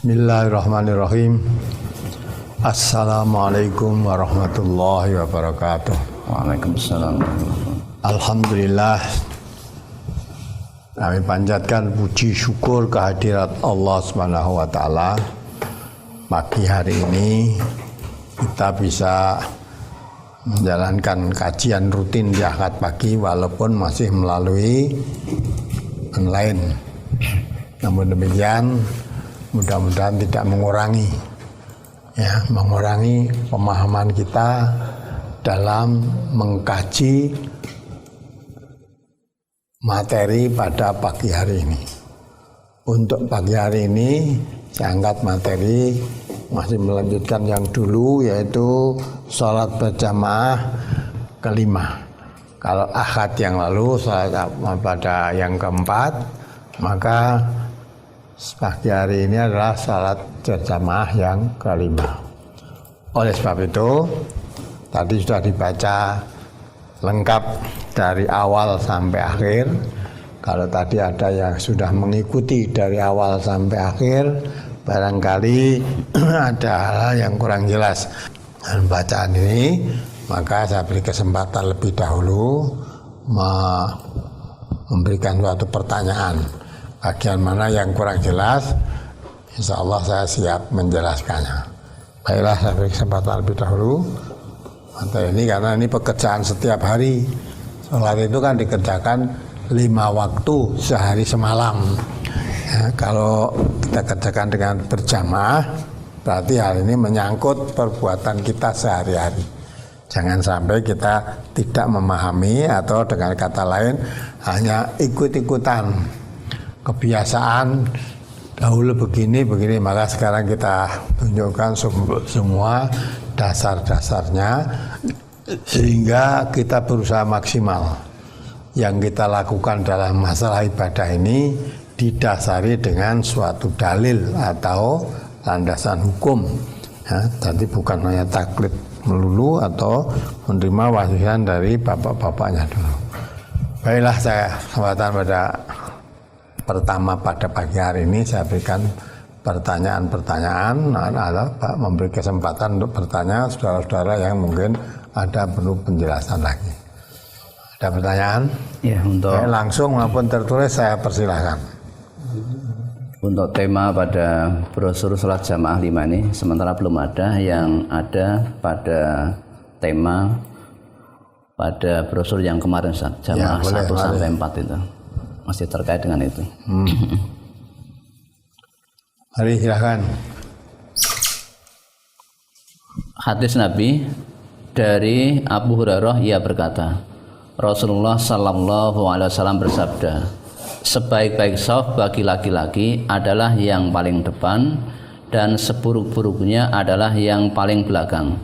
Bismillahirrahmanirrahim. Assalamualaikum warahmatullahi wabarakatuh. Waalaikumsalam. Alhamdulillah, kami panjatkan puji syukur kehadirat Allah Subhanahu wa taala. Pagi hari ini kita bisa menjalankan kajian rutin di Ahad pagi walaupun masih melalui online. Namun demikian mudah-mudahan tidak mengurangi pemahaman kita dalam mengkaji materi pada pagi hari ini. Untuk pagi hari ini saya angkat materi masih melanjutkan yang dulu, yaitu sholat berjamaah kelima. Kalau Ahad yang lalu sholat pada yang keempat, maka pagi hari ini adalah salat berjamaah yang kelima. Oleh sebab itu, tadi sudah dibaca lengkap dari awal sampai akhir. Kalau tadi ada yang sudah mengikuti dari awal sampai akhir, barangkali ada hal yang kurang jelas dalam bacaan ini, maka saya beri kesempatan lebih dahulu memberikan suatu pertanyaan. Bagian mana yang kurang jelas, insya Allah saya siap menjelaskannya. Baiklah, saya beri kesempatan lebih dahulu materi ini, karena ini pekerjaan setiap hari. Sholat itu kan dikerjakan 5 waktu sehari semalam. Ya, kalau kita kerjakan dengan berjamaah, berarti hal ini menyangkut perbuatan kita sehari-hari. Jangan sampai kita tidak memahami, atau dengan kata lain hanya ikut-ikutan kebiasaan dahulu begini, maka sekarang kita tunjukkan semua dasar-dasarnya sehingga kita berusaha maksimal. Yang kita lakukan dalam masalah ibadah ini didasari dengan suatu dalil atau landasan hukum, ya, jadi bukan hanya taklid melulu atau menerima wasiat dari bapak-bapaknya dulu. Baiklah, saya kesempatan pertama pada pagi hari ini saya berikan pertanyaan-pertanyaan, memberi kesempatan untuk bertanya saudara-saudara yang mungkin ada perlu penjelasan lagi. Ada pertanyaan? Ya, untuk langsung maupun tertulis saya persilahkan. Untuk tema pada brosur salat jamaah 5 ini sementara belum ada, yang ada pada tema pada brosur yang kemarin jamaah ya, 1 sampai 4 itu. Masih terkait dengan itu. Mari silahkan. Hadis Nabi dari Abu Hurairah, ia berkata, Rasulullah sallallahu alaihi wasallam bersabda, sebaik-baik shaf bagi laki-laki adalah yang paling depan, dan seburuk-buruknya adalah yang paling belakang.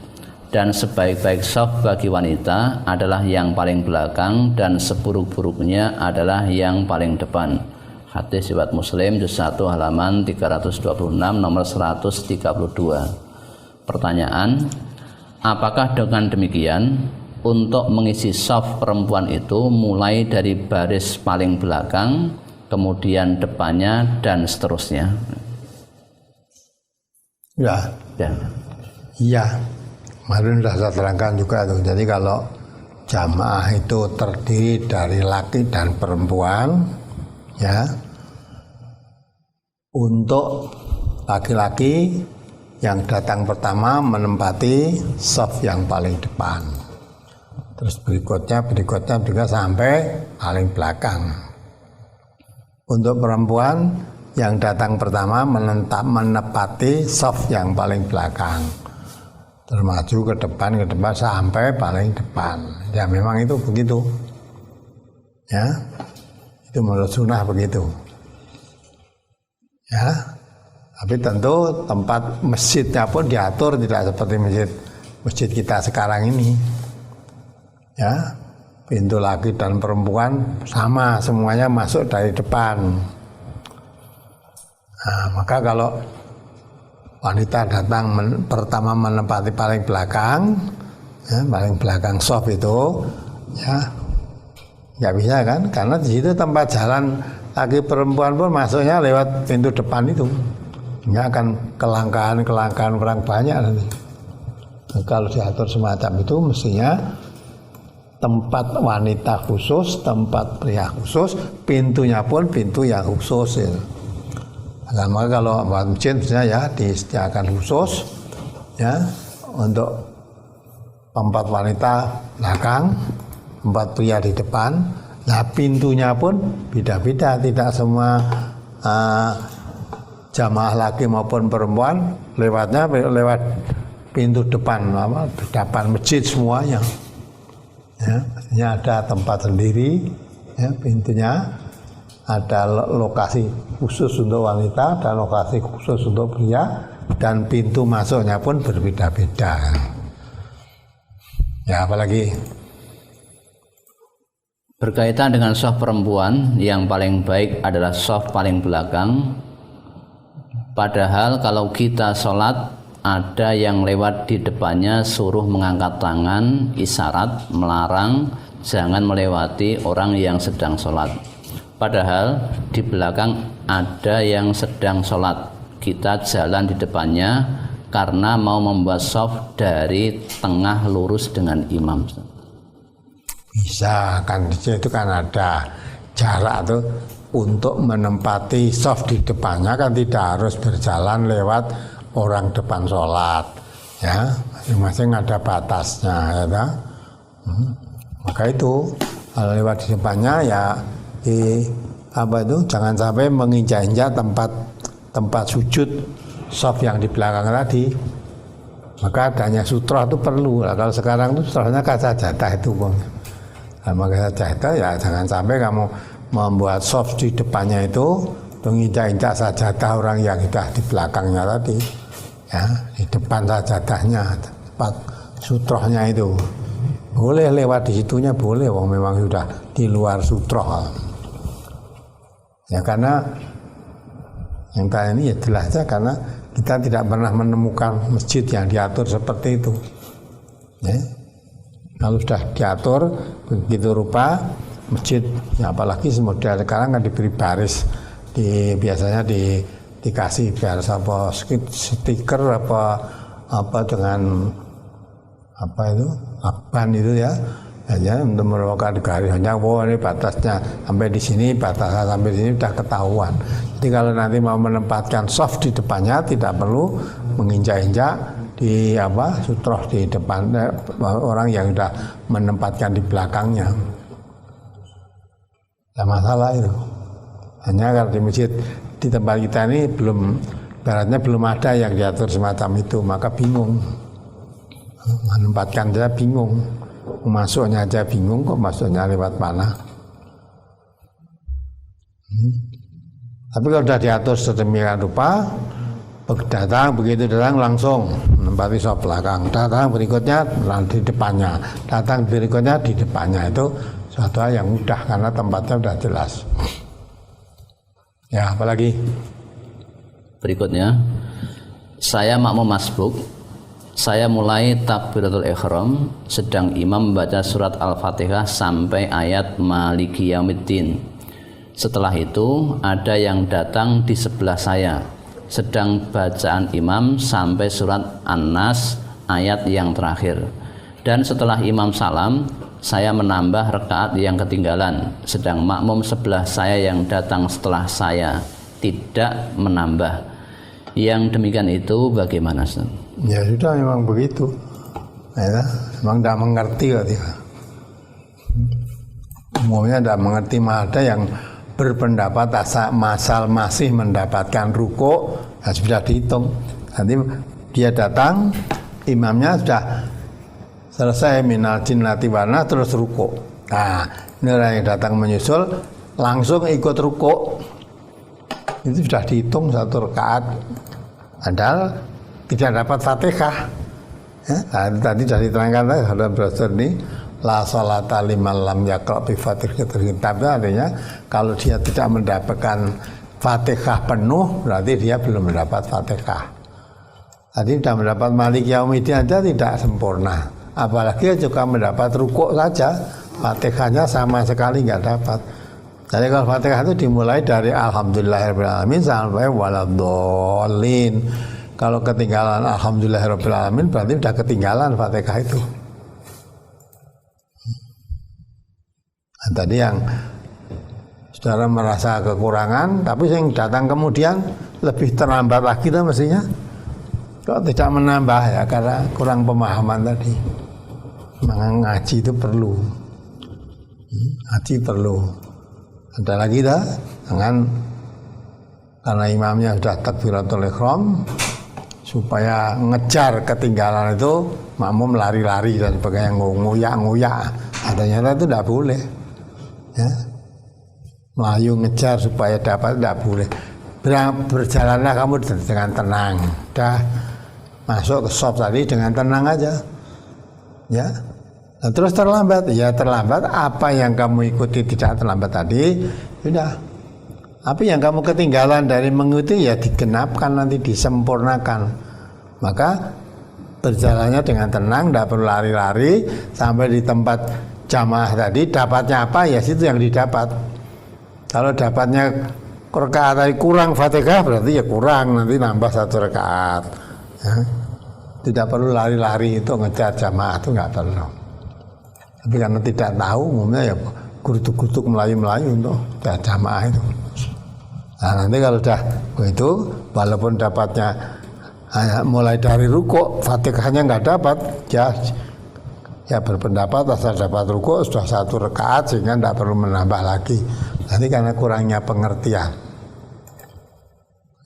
Dan sebaik-baik shaf bagi wanita adalah yang paling belakang, dan seburuk-buruknya adalah yang paling depan. Hadis riwayat Muslim juz 1 halaman 326 nomor 132. Pertanyaan, apakah dengan demikian untuk mengisi shaf perempuan itu mulai dari baris paling belakang, kemudian depannya, dan seterusnya? Ya. Iya. Kemarin sudah saya terangkan juga tuh. Jadi kalau jamaah itu terdiri dari laki dan perempuan, ya. Untuk laki-laki yang datang pertama menempati shaf yang paling depan. Terus berikutnya juga sampai paling belakang. Untuk perempuan yang datang pertama menempati shaf yang paling belakang. Termaju ke depan sampai paling depan. Ya memang itu begitu. Ya, itu menurut sunnah begitu. Ya, tapi tentu tempat masjidnya pun diatur tidak seperti masjid kita sekarang ini. Ya, pintu laki dan perempuan sama, semuanya masuk dari depan. Nah, maka kalau wanita datang pertama menempati paling belakang, ya, paling belakang shaf itu, ya nggak bisa kan, karena di situ tempat jalan laki perempuan pun masuknya lewat pintu depan itu, Sehingga akan kelangkaan orang banyak nanti. Nah, kalau diatur semacam itu mestinya tempat wanita khusus, tempat pria khusus, pintunya pun pintu yang khusus ya. Nah, maka kalau buat masjid misalnya ya disediakan khusus ya untuk tempat wanita belakang, tempat pria di depan. Nah pintunya pun beda-beda, tidak semua jamaah laki maupun perempuan lewatnya lewat pintu depan masjid semuanya. Ya, maksudnya ada tempat sendiri, ya, pintunya ada lokasi khusus untuk wanita dan lokasi khusus untuk pria, dan pintu masuknya pun berbeda-beda. Ya, apalagi berkaitan dengan shaf perempuan, yang paling baik adalah shaf paling belakang. Padahal kalau kita sholat ada yang lewat di depannya suruh mengangkat tangan, isyarat melarang jangan melewati orang yang sedang sholat. Padahal di belakang ada yang sedang sholat, kita jalan di depannya karena mau membuat shaf dari tengah lurus dengan imam. Bisa kan, di situ kan ada jarak tuh untuk menempati shaf di depannya, kan tidak harus berjalan lewat orang depan sholat, ya masing-masing ada batasnya, ya. Maka itu kalau lewat di depannya ya jangan sampai menginjak-injak tempat sujud shaf yang di belakang tadi. Maka adanya sutroh itu perlu. Nah, kalau sekarang itu sutrohnya kaca jatah itu, nah, maka sajadah ya jangan sampai kamu membuat shaf di depannya itu menginjak-injak sajadah orang yang sudah di belakangnya tadi. Ya, di depan sajadahnya, tempat sutrohnya itu boleh lewat di situnya, boleh, wong memang sudah di luar sutroh. Ya karena yang tadi ini ya jelas saja, karena kita tidak pernah menemukan masjid yang diatur seperti itu. Ya. Kalau sudah diatur begitu rupa masjid, ya apalagi model sekarang kan diberi baris, biasanya dikasih garis apa stiker apa dengan apa itu lakban itu ya, hanya untuk merupakan garis, hanya ini batasnya sampai di sini, batasnya sampai di sini sudah ketahuan. Jadi kalau nanti mau menempatkan shaf di depannya tidak perlu menginjak-injak di sutroh di depan orang yang sudah menempatkan di belakangnya. Tidak masalah itu. Hanya kalau di masjid di tempat kita ini belum ada yang diatur semacam itu, maka bingung. Menempatkan saja bingung, masuknya aja bingung, kok masuknya lewat mana. Tapi kalau sudah diatur sedemikian rupa, begitu datang langsung menempati shaf belakang, datang berikutnya di depannya, datang berikutnya di depannya, itu suatu hal yang mudah karena tempatnya sudah jelas. Ya, apalagi berikutnya, saya makmum masbuk. Saya mulai takbiratul ihram, sedang imam membaca surat Al-Fatihah sampai ayat Maliki Yaumiddin. Setelah itu ada yang datang di sebelah saya, sedang bacaan imam sampai surat An-Nas ayat yang terakhir. Dan setelah imam salam, saya menambah rakaat yang ketinggalan, sedang makmum sebelah saya yang datang setelah saya tidak menambah. Yang demikian itu bagaimana, Ustaz? Ya sudah, memang begitu. Ya, memang tidak mengerti dia. Umumnya tidak mengerti, ada yang berpendapat masal masih mendapatkan ruko, ya sudah dihitung. Nanti dia datang, imamnya sudah selesai minal jinnati warna terus ruko. Nah, ini orang yang datang menyusul langsung ikut ruko. Itu sudah dihitung satu rakaat. Padahal tidak dapat Fatihah. Ya, tadi sudah diterangkan dalam brosur ini, la sholata liman lam yaqra bi Fatihatil Kitab. Artinya kalau dia tidak mendapatkan Fatihah penuh, berarti dia belum mendapat Fatihah. Tadi sudah mendapat Maliki Yaumiddin aja tidak sempurna. Apalagi juga mendapat rukuk saja, Fatihahnya sama sekali nggak dapat. Jadi kalau Fatihah itu dimulai dari Alhamdulillahirrahmanirrahim sampai waladhdallin. Kalau ketinggalan Alhamdulillahirrahmanirrahim berarti sudah ketinggalan Fatihah itu. Nah, tadi yang saudara merasa kekurangan, tapi yang datang kemudian lebih terlambat lagi itu mestinya. Kok tidak menambah ya, karena kurang pemahaman tadi. Ngaji itu perlu. Ngaji perlu. Ada lagi dah, dengan karena imamnya sudah takbiratul ihram, supaya ngejar ketinggalan itu makmum lari-lari dan sebagainya, nguyak-nguyak. Ternyata itu tidak boleh. Ya. Melayu ngejar supaya dapat, tidak boleh. Berjalanlah kamu dengan tenang. Dah masuk ke shop tadi dengan tenang aja. Ya. Nah, terus terlambat, ya terlambat. Apa yang kamu ikuti tidak terlambat tadi, sudah. Apa yang kamu ketinggalan dari mengikuti ya digenapkan, nanti disempurnakan. Maka berjalannya dengan tenang, tidak perlu lari-lari sampai di tempat jamaah tadi. Dapatnya apa ya situ yang didapat. Kalau dapatnya rakaat tadi kurang Fatihah berarti ya kurang, nanti nambah 1 rakaat. Ya. Tidak perlu lari-lari itu ngejar jamaah, itu nggak perlu. Tapi karena tidak tahu, umumnya ya gurutuk-gurutuk Melayu-Melayu untuk jamaah itu. Nah nanti kalau sudah begitu, walaupun dapatnya mulai dari rukuk, Fatihahnya nggak dapat, ya berpendapat asal dapat rukuk sudah 1 rakaat sehingga tidak perlu menambah lagi. Nanti karena kurangnya pengertian.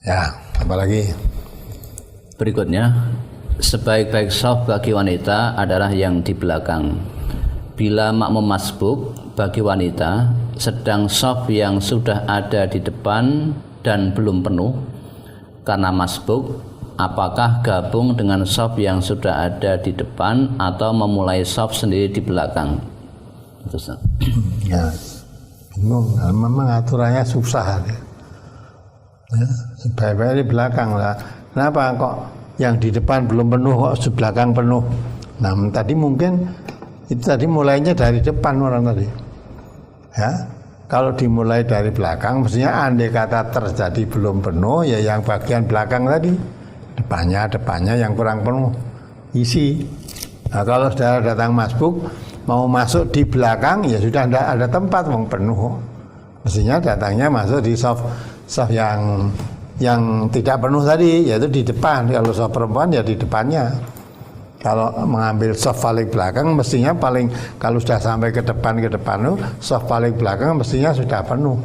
Ya, apalagi berikutnya, sebaik-baik shaf bagi wanita adalah yang di belakang. Bila makmum masbuk bagi wanita, sedang shaf yang sudah ada di depan dan belum penuh karena masbuk, apakah gabung dengan shaf yang sudah ada di depan atau memulai shaf sendiri di belakang? Ya, bingung. Memang aturannya susah. Ya, sebaik-baik di belakang lah. Kenapa kok yang di depan belum penuh kok di belakang penuh? Nah, tadi mungkin itu tadi mulainya dari depan orang tadi. Ya, kalau dimulai dari belakang, mestinya andai kata terjadi belum penuh, ya yang bagian belakang tadi, depannya yang kurang penuh, isi. Nah, kalau saudara datang masbuk, mau masuk di belakang, ya sudah tidak ada tempat, mau penuh. Mestinya datangnya masuk di shaf yang tidak penuh tadi, yaitu di depan. Kalau shaf perempuan ya di depannya. Kalau mengambil shaf paling belakang, mestinya kalau sudah sampai ke depan itu, shaf paling belakang mestinya sudah penuh.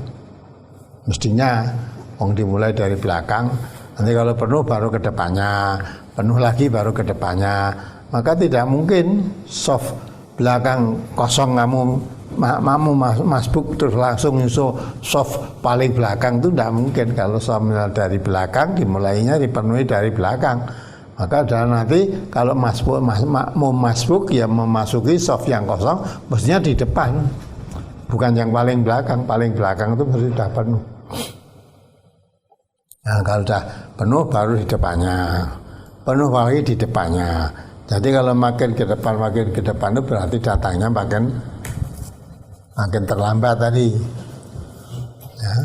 Mestinya, dimulai dari belakang, nanti kalau penuh baru ke depannya, penuh lagi baru ke depannya. Maka tidak mungkin shaf belakang kosong kamu masbuk terus langsung nyusul shaf paling belakang, itu tidak mungkin. Kalau shaf dari belakang, dimulainya dipenuhi dari belakang. Maka nanti kalau makmum masbuk ya memasuki shaf yang kosong, mestinya di depan, bukan yang paling belakang. Paling belakang itu mesti sudah penuh. Nah, kalau sudah penuh baru di depannya, penuh lagi di depannya. Jadi kalau makin ke depan itu berarti datangnya makin terlambat tadi. Ya.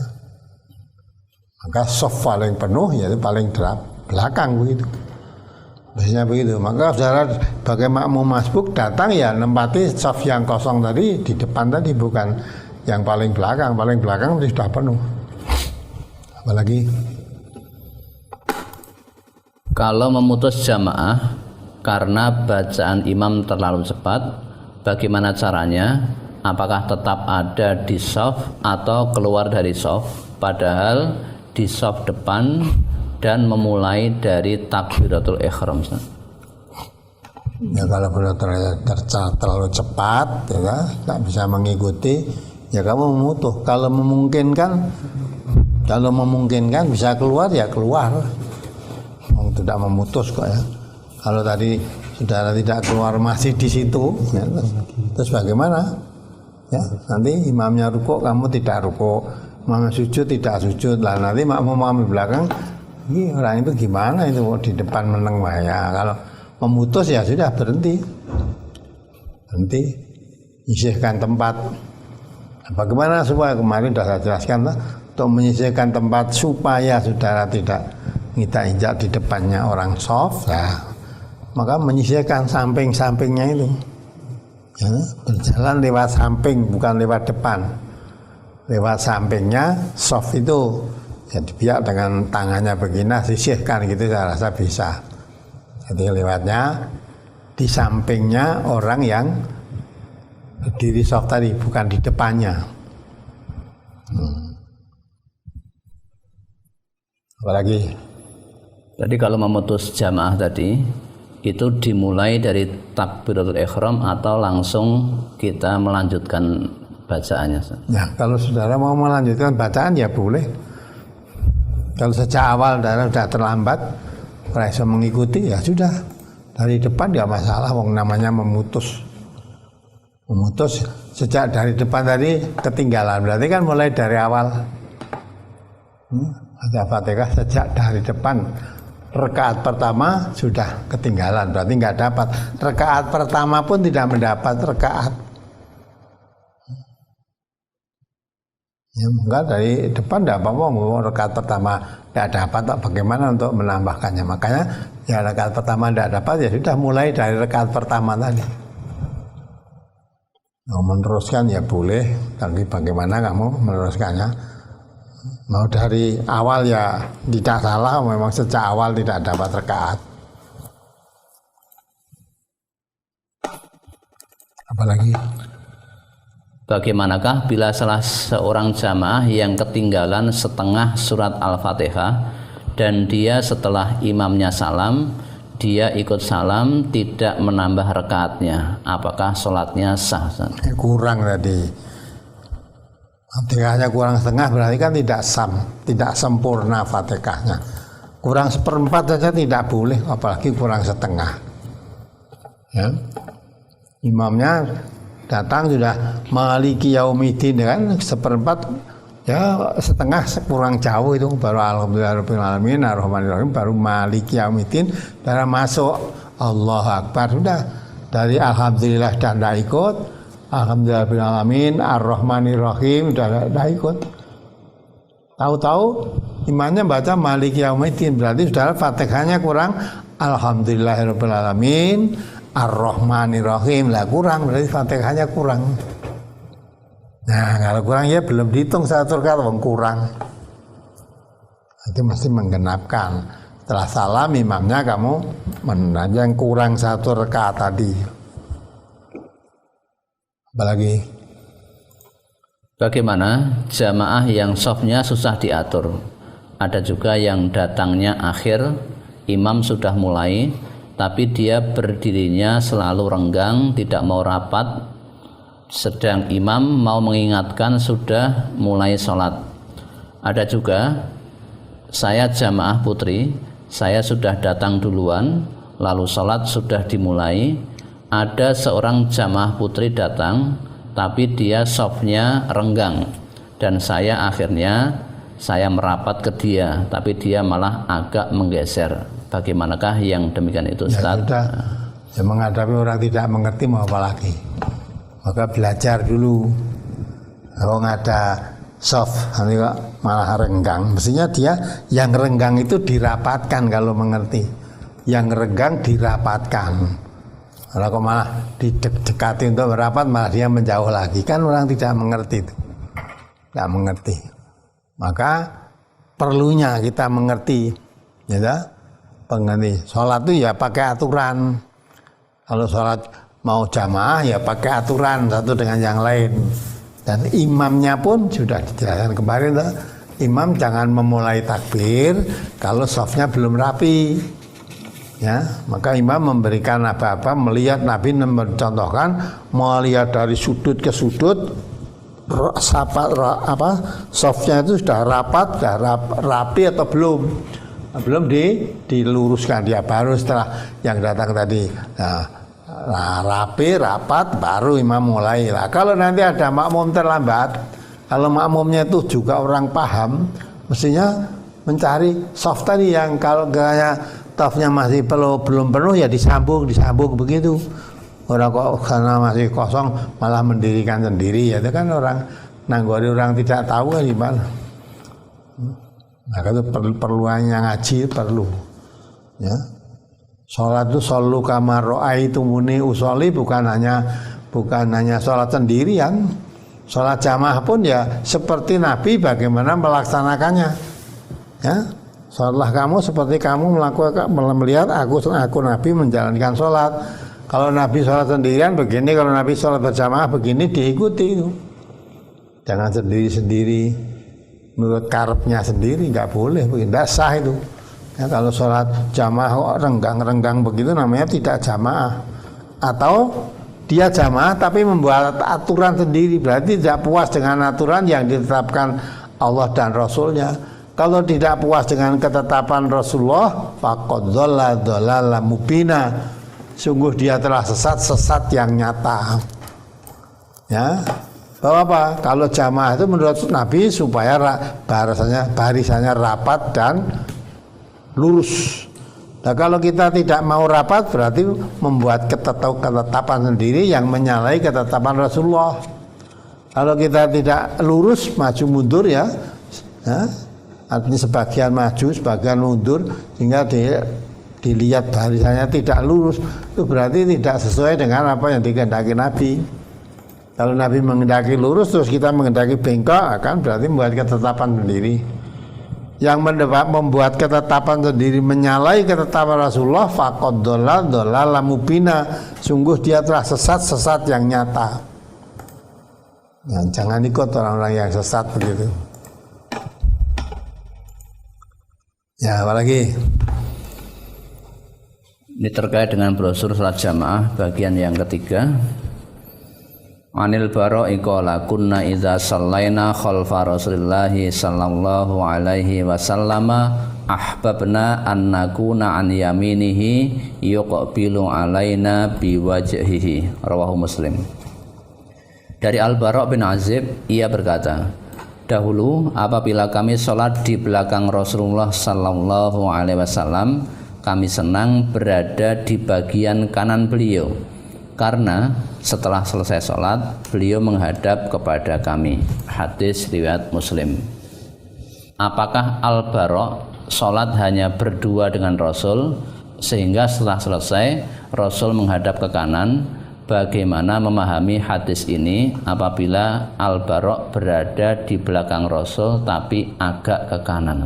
Maka shaf paling penuh yaitu paling belakang begitu. Biasanya begitu. Maka saudara sebagai makmum masbuk datang ya nempati shaf yang kosong tadi di depan tadi, bukan yang paling belakang. Paling belakang sudah penuh. Apalagi kalau memutus jamaah karena bacaan imam terlalu cepat, bagaimana caranya? Apakah tetap ada di shaf atau keluar dari shaf, padahal di shaf depan dan memulai dari takbiratul ihram? Ya kalau terlalu cepat, ya tak bisa mengikuti, ya kamu memutus. Kalau memungkinkan bisa keluar ya keluar. Tidak memutus kok ya. Kalau tadi saudara tidak keluar masih di situ, ya, terus bagaimana? Ya, nanti imamnya rukuk, kamu tidak rukuk, imamnya sujud tidak sujud. Lah nanti makmum di belakang, ini orang itu gimana itu di depan meneng ya. Kalau memutus ya sudah berhenti, isihkan tempat. Bagaimana supaya kemarin sudah saya jelaskan untuk menyisihkan tempat supaya saudara tidak injak di depannya orang soft ya, maka menyisihkan samping-sampingnya itu ya, berjalan lewat samping bukan lewat depan, lewat sampingnya soft itu jadi biar dengan tangannya begini sisihkan gitu, saya rasa bisa. Jadi lewatnya di sampingnya orang yang berdiri soft tadi, bukan di depannya. Apalagi? Jadi kalau memutus jamaah tadi itu dimulai dari takbiratul ihram atau langsung kita melanjutkan bacaannya? Ya, kalau saudara mau melanjutkan bacaan ya boleh. Kalau sejak awal saudara sudah terlambat, bisa mengikuti ya sudah dari depan ya masalah. Wong namanya memutus sejak dari depan tadi ketinggalan, berarti kan mulai dari awal. Baca Fatihah sejak dari depan. Rakaat pertama sudah ketinggalan, berarti nggak dapat. Rakaat pertama pun tidak mendapat rakaat. Ya enggak, dari depan tidak apa-apa, mau rakaat pertama tidak dapat, bagaimana untuk menambahkannya? Makanya ya rakaat pertama tidak dapat, ya sudah mulai dari rakaat pertama tadi. Mau meneruskan ya boleh, tapi bagaimana kamu meneruskannya? Mau dari awal ya tidak salah, memang sejak awal tidak dapat rakaat. Apalagi? Bagaimanakah bila salah seorang jamaah yang ketinggalan setengah surat Al-Fatihah dan dia setelah imamnya salam, dia ikut salam tidak menambah rakaatnya, apakah sholatnya sah? Kurang tadi. Fatihahnya kurang setengah berarti kan tidak sempurna Fatihahnya. Kurang seperempat saja tidak boleh, apalagi kurang setengah. Ya. Imamnya datang sudah maliki yaumiddin kan, seperempat ya setengah kurang jauh itu baru alhamdulillahirabbil alamin arrahmanirrahim, baru maliki yaumiddin, baru masuk Allahu akbar, sudah dari alhamdulillah dan tidak ikut, alhamdulillahirabbil alamin arrahmanirrahim sudah tidak ikut. Tahu-tahu imamnya baca maliki yaumiddin, berarti sudah Fatihahnya kurang alhamdulillahirabbil alamin Ar-Rahmanir-Rahim lah, kurang, berarti Fatihahnya kurang. Nah kalau kurang ya belum dihitung satu rakaat, kurang. Itu mesti menggenapkan. Setelah salam imamnya kamu menanya yang kurang satu rakaat tadi. Apalagi? Bagaimana jamaah yang softnya susah diatur? Ada juga yang datangnya akhir, imam sudah mulai, tapi dia berdirinya selalu renggang, tidak mau rapat, sedang imam mau mengingatkan sudah mulai sholat. Ada juga saya jamaah putri, saya sudah datang duluan, lalu sholat sudah dimulai. Ada seorang jamaah putri datang, tapi dia softnya renggang, dan saya akhirnya merapat ke dia, tapi dia malah agak menggeser. Bagaimanakah yang demikian itu, Ustaz? Ya sudah, ya menghadapi orang tidak mengerti mau apa lagi, maka belajar dulu. Kalau ada soft nanti kok malah renggang, mestinya dia yang renggang itu dirapatkan. Kalau mengerti yang renggang dirapatkan, kalau kok malah didekati untuk merapat, malah dia menjauh lagi, kan orang tidak mengerti itu, tidak mengerti. Maka perlunya kita mengerti, ya. Pengerti sholat itu ya pakai aturan. Kalau sholat mau jamaah ya pakai aturan satu dengan yang lain. Dan imamnya pun sudah dijelaskan kemarin, imam jangan memulai takbir kalau softnya belum rapi. Ya, maka imam memberikan apa-apa, melihat Nabi mencontohkan, melihat dari sudut ke sudut, softnya itu sudah rapat, sudah rapi atau belum. Belum diluruskan, dia baru setelah yang datang tadi rapi, rapat, baru imam mulai. Lah kalau nanti ada makmum terlambat, kalau makmumnya itu juga orang paham, mestinya mencari soft tadi yang kalau gaya tafnya masih belum penuh ya disambung begitu. Orang kok karena masih kosong malah mendirikan sendiri, ya itu kan orang nanggori orang tidak tahu kan gimana? Maka itu perluannya ngaji perlu. Ya. Sholat itu solu kama ro'aitumuni usolli bukan hanya sholat sendirian. Sholat jamaah pun ya seperti Nabi bagaimana melaksanakannya. Ya. Sholatlah kamu seperti kamu melihat aku Nabi menjalankan sholat. Kalau Nabi sholat sendirian begini, kalau Nabi sholat berjamaah begini, diikuti itu. Jangan sendiri-sendiri menurut karepnya sendiri, nggak boleh, tidak sah itu. Ya, kalau sholat jamaah renggang-renggang begitu namanya tidak jamaah. Atau dia jamaah tapi membuat aturan sendiri, berarti tidak puas dengan aturan yang ditetapkan Allah dan Rasulnya. Kalau tidak puas dengan ketetapan Rasulullah, faqad dhalla dhalalan mubina. Sungguh dia telah sesat yang nyata. Ya. Bahwa apa? Kalau jamaah itu menurut Nabi supaya barisannya rapat dan lurus. Nah, kalau kita tidak mau rapat berarti membuat ketetapan sendiri yang menyalahi ketetapan Rasulullah. Kalau kita tidak lurus maju mundur ya artinya sebagian maju, sebagian mundur sehingga dilihat barisannya tidak lurus, itu berarti tidak sesuai dengan apa yang dikehendaki Nabi. Kalau Nabi menghendaki lurus terus kita menghendaki bengkok akan berarti membuat ketetapan sendiri. Yang membuat ketetapan sendiri menyalahi ketetapan Rasulullah faqad dhalla mubina. Sungguh dia telah sesat yang nyata. Nah, jangan ikut orang-orang yang sesat begitu. Ya, apalagi? Ini terkait dengan brosur salat jamaah bagian yang ketiga. Anil Bara'i qala kunna idza shallaina khalfa Rasulillahi sallallahu alaihi wasallam ahbabna an nakuna an yaminihi yuqbilu alaina biwajhihi. Rawahu Muslim. Dari Al-Bara' bin Azib ia berkata, dahulu apabila kami sholat di belakang Rasulullah sallallahu alaihi wasallam, kami senang berada di bagian kanan beliau karena setelah selesai sholat beliau menghadap kepada kami. Hadis riwayat Muslim. Apakah Al-Bara' sholat hanya berdua dengan Rasul sehingga setelah selesai Rasul menghadap ke kanan? Bagaimana memahami hadis ini apabila Al-Bara' berada di belakang Rasul tapi agak ke kanan?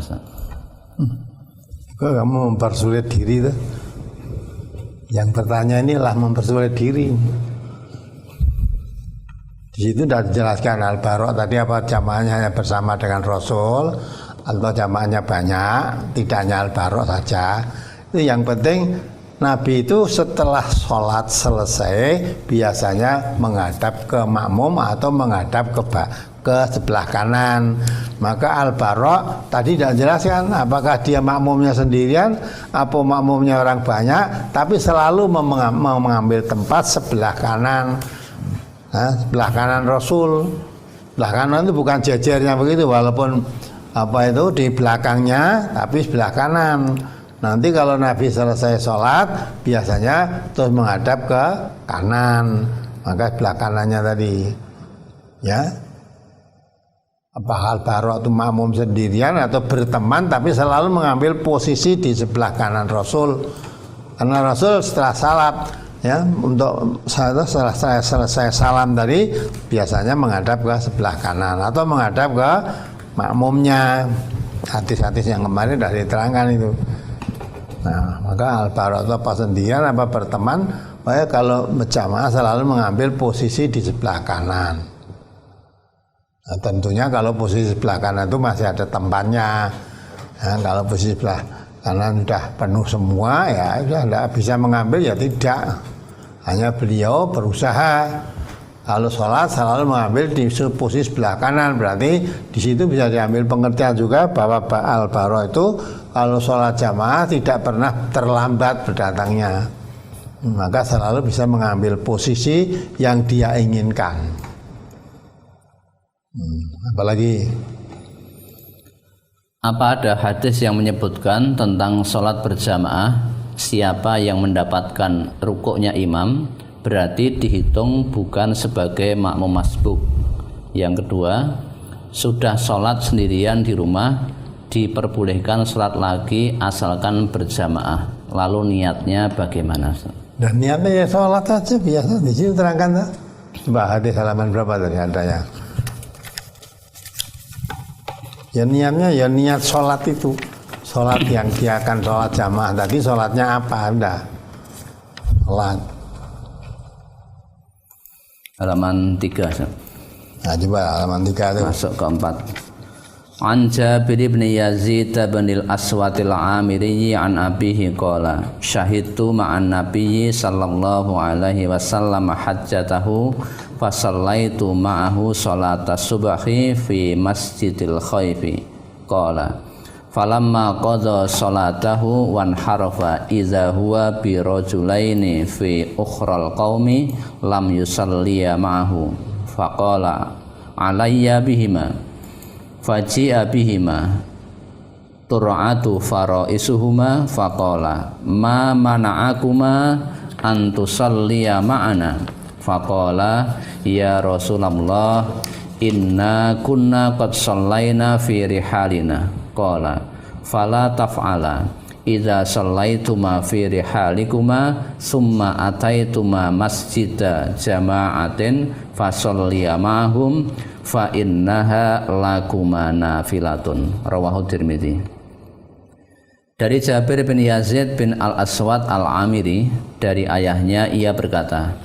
Kok kamu mempersulit diri tuh? Yang bertanya inilah mempersulit diri. Di situ sudah dijelaskan Al-Bara' tadi apa jamaahnya hanya bersama dengan Rasul atau jamaahnya banyak, tidak hanya Al-Bara' saja. Itu yang penting Nabi itu setelah sholat selesai biasanya menghadap ke makmum atau menghadap ke sebelah kanan. Maka Al-Bara' tadi tidak jelaskan apakah dia makmumnya sendirian atau makmumnya orang banyak, tapi selalu mengambil tempat sebelah kanan. Nah, sebelah kanan Rasul. Sebelah kanan itu bukan jejernya begitu, walaupun apa itu di belakangnya, tapi sebelah kanan. Nanti kalau Nabi selesai sholat biasanya terus menghadap ke kanan, maka sebelah kanannya tadi, ya. Apa Al-Bara' itu makmum sendirian atau berteman tapi selalu mengambil posisi di sebelah kanan Rasul. Karena Rasul setelah salat, ya, untuk setelah saya selesai salam tadi biasanya menghadap ke sebelah kanan atau menghadap ke makmumnya. Hadis-hadis yang kemarin sudah diterangkan itu. Nah, maka Al-Bara' itu apa sendirian apa berteman, kalau berjamaah selalu mengambil posisi di sebelah kanan. Nah, tentunya kalau posisi sebelah kanan itu masih ada tempatnya. Nah, kalau posisi sebelah kanan sudah penuh semua, ya sudah tidak bisa mengambil, ya tidak. Hanya beliau berusaha kalau sholat selalu mengambil di posisi sebelah kanan, berarti di situ bisa diambil pengertian juga bahwa Al-Bara' itu kalau sholat jamaah tidak pernah terlambat berdatangnya, maka selalu bisa mengambil posisi yang dia inginkan. Apalagi apa ada hadis yang menyebutkan tentang sholat berjamaah, siapa yang mendapatkan rukuknya imam berarti dihitung bukan sebagai makmum masbuk, Yang kedua, sudah sholat sendirian di rumah, diperbolehkan sholat lagi asalkan berjamaah. Lalu niatnya bagaimana? Dan niatnya ya sholat saja biasa. Di sini terangkan tak? Coba hadis halaman berapa tadi adanya? Ya niatnya ya niat sholat itu. Sholat yang dia akan sholat jamaah tadi, sholatnya apa? Anda sholat Halaman 3. nah coba halaman 3 itu Masuk ke 4. An Jabir bin Yazid bin al-Aswad al-Amiri an abihi qala syahidtu ma'an nabiyyi sallallahu alaihi wasallam hajjatahu fa sallaitu ma'ahu salata subhi fi masjidil khaifi qala falamma qada salatahu wan harafa idza huwa bi rajulaini fi ukhral qaumi lam yusalliya ma'ahu faqala alayya bihima faji'a bihima tur'atu faraisuhuma faqala ma mana'akuma an tusalliya ma'ana faqala ya Rasulullah inna kunna qad sallaina fi rihalina qala fala taf'ala idza sallaituma fi rihalikuma summa ataituma masjida jama'atin fasalliya ma'hum fa innaha lakuma nafilatun. Rawahu Tirmidzi. Dari Jabir bin Yazid bin Al-Aswad Al-Amiri, dari ayahnya ia berkata,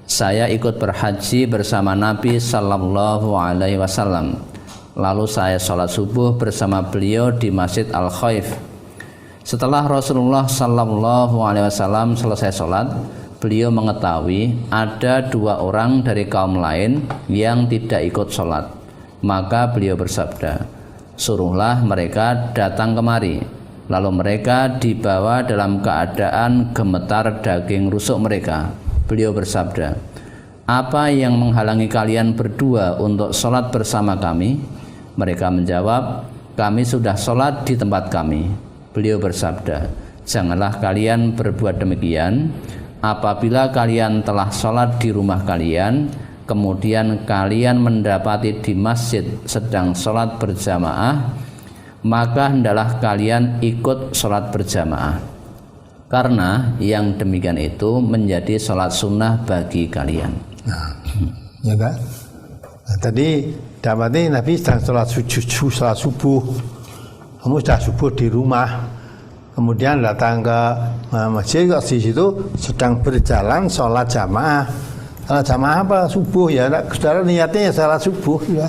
saya ikut berhaji bersama Nabi sallallahu alaihi wasallam. Lalu saya sholat subuh bersama beliau di Masjid Al-Khaif. Setelah Rasulullah sallallahu alaihi wasallam selesai sholat, beliau mengetahui ada 2 orang dari kaum lain yang tidak ikut sholat. Maka beliau bersabda, suruhlah mereka datang kemari. Lalu mereka dibawa dalam keadaan gemetar daging rusuk mereka. Beliau bersabda, apa yang menghalangi kalian berdua untuk sholat bersama kami? Mereka menjawab, kami sudah sholat di tempat kami. Beliau bersabda, janganlah kalian berbuat demikian. Apabila kalian telah sholat di rumah kalian, kemudian kalian mendapati di masjid sedang sholat berjamaah, maka hendaklah kalian ikut sholat berjamaah, karena yang demikian itu menjadi sholat sunnah bagi kalian. Nah, ya kan? Nah, tadi dapati Nabi sedang sholat subuh. Kamu sudah subuh di rumah, kemudian datang ke masjid, kok di situ sedang berjalan sholat jamaah. Sholat jamaah apa? Subuh ya, saudara niatnya ya sholat subuh ya.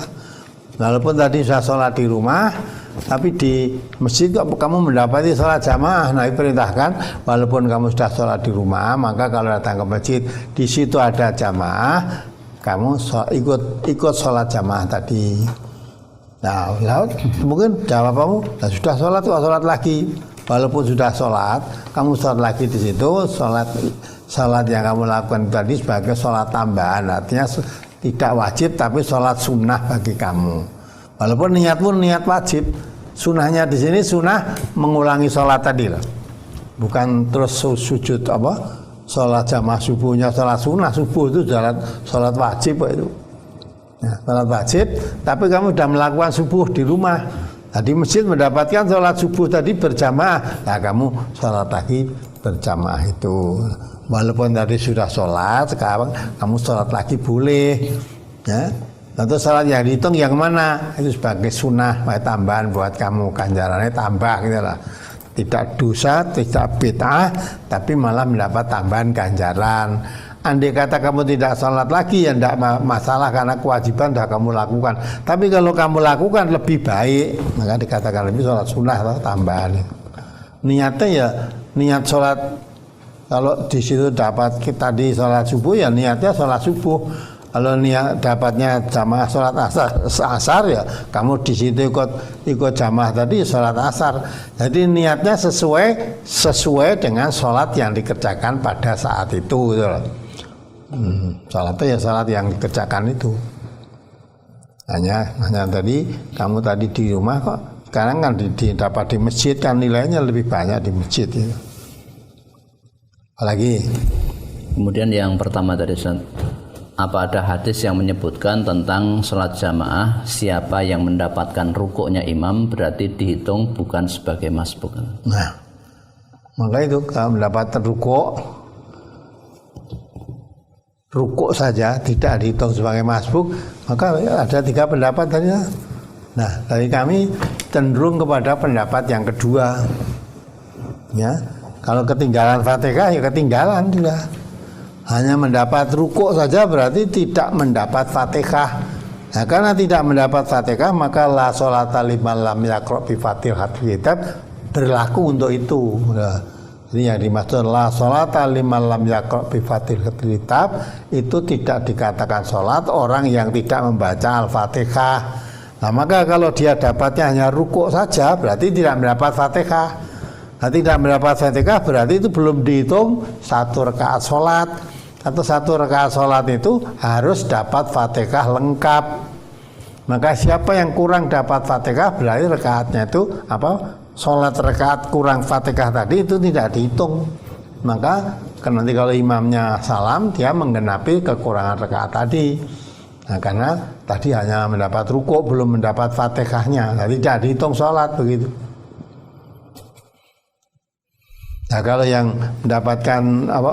Walaupun tadi sudah sholat di rumah, tapi di masjid kok kamu mendapati sholat jamaah. Nabi perintahkan, walaupun kamu sudah sholat di rumah, maka kalau datang ke masjid, di situ ada jamaah, kamu ikut sholat jamaah tadi. Nah, mungkin jawabanmu, nah, sudah sholat kok sholat lagi. Walaupun sudah sholat, kamu sholat lagi di situ, sholat yang kamu lakukan tadi sebagai sholat tambahan, artinya tidak wajib tapi sholat sunnah bagi kamu. Walaupun niatmu niat wajib, sunnahnya di sini sunnah mengulangi sholat tadi loh, bukan terus sujud apa? Sholat jamaah subuhnya sholat sunnah, subuh itu sholat wajib itu. Ya, sholat wajib, tapi kamu sudah melakukan subuh di rumah. Tadi masjid mendapatkan sholat subuh tadi berjamaah, nah kamu sholat lagi berjamaah itu. Walaupun tadi sudah sholat, sekarang kamu sholat lagi boleh. Ya, tentu sholat yang dihitung yang mana? Itu sebagai sunnah, tambahan buat kamu, ganjarannya tambah gitu lah. Tidak dosa, tidak bid'ah, tapi malah mendapat tambahan ganjaran. Andai kata kamu tidak sholat lagi ya tidak masalah, karena kewajiban sudah kamu lakukan. Tapi kalau kamu lakukan lebih baik, maka dikatakan lebih sholat sunnah atau tambahan. Niatnya ya niat sholat, kalau di situ dapat kita di sholat subuh ya niatnya sholat subuh. Kalau niat dapatnya jamaah sholat asar ya kamu di situ ikut jamaah tadi sholat asar. Jadi niatnya sesuai dengan sholat yang dikerjakan pada saat itu, gitu loh. Sholatnya ya sholat yang dikerjakan itu. Hanya tadi kamu tadi di rumah kok sekarang kan dapat di masjid kan nilainya lebih banyak di masjid itu. Apalagi kemudian yang pertama tadi, apa ada hadis yang menyebutkan tentang sholat jamaah, siapa yang mendapatkan rukuknya imam berarti dihitung bukan sebagai masbuk? Nah, maka itu kalau mendapatkan rukuk saja tidak dihitung sebagai masbuk, maka ada 3 pendapat tadi. Nah, dari kami cenderung kepada pendapat yang kedua. Ya, kalau ketinggalan Fatihah ya ketinggalan juga. Hanya mendapat rukuk saja berarti tidak mendapat Fatihah. Nah, karena tidak mendapat Fatihah maka la sholata liman lam yaqra bi Fatihatil kitab berlaku untuk itu. Nah, jadi yang dimaksud la sholata liman lam yaqra bi Fatihatil kitab itu tidak dikatakan sholat orang yang tidak membaca Al-Fatihah. Nah, maka kalau dia dapatnya hanya rukuk saja berarti tidak mendapat Fatihah. Nah, tidak mendapat Fatihah berarti itu belum dihitung 1 rakaat sholat. Atau 1 rakaat sholat itu harus dapat Fatihah lengkap. Maka siapa yang kurang dapat Fatihah berarti rakaatnya itu sholat rakaat kurang Fatihah tadi itu tidak dihitung. Maka nanti kalau imamnya salam dia menggenapi kekurangan rakaat tadi. Nah, karena tadi hanya mendapat rukuk belum mendapat Fatihahnya, jadi tidak dihitung sholat begitu. Nah, kalau yang mendapatkan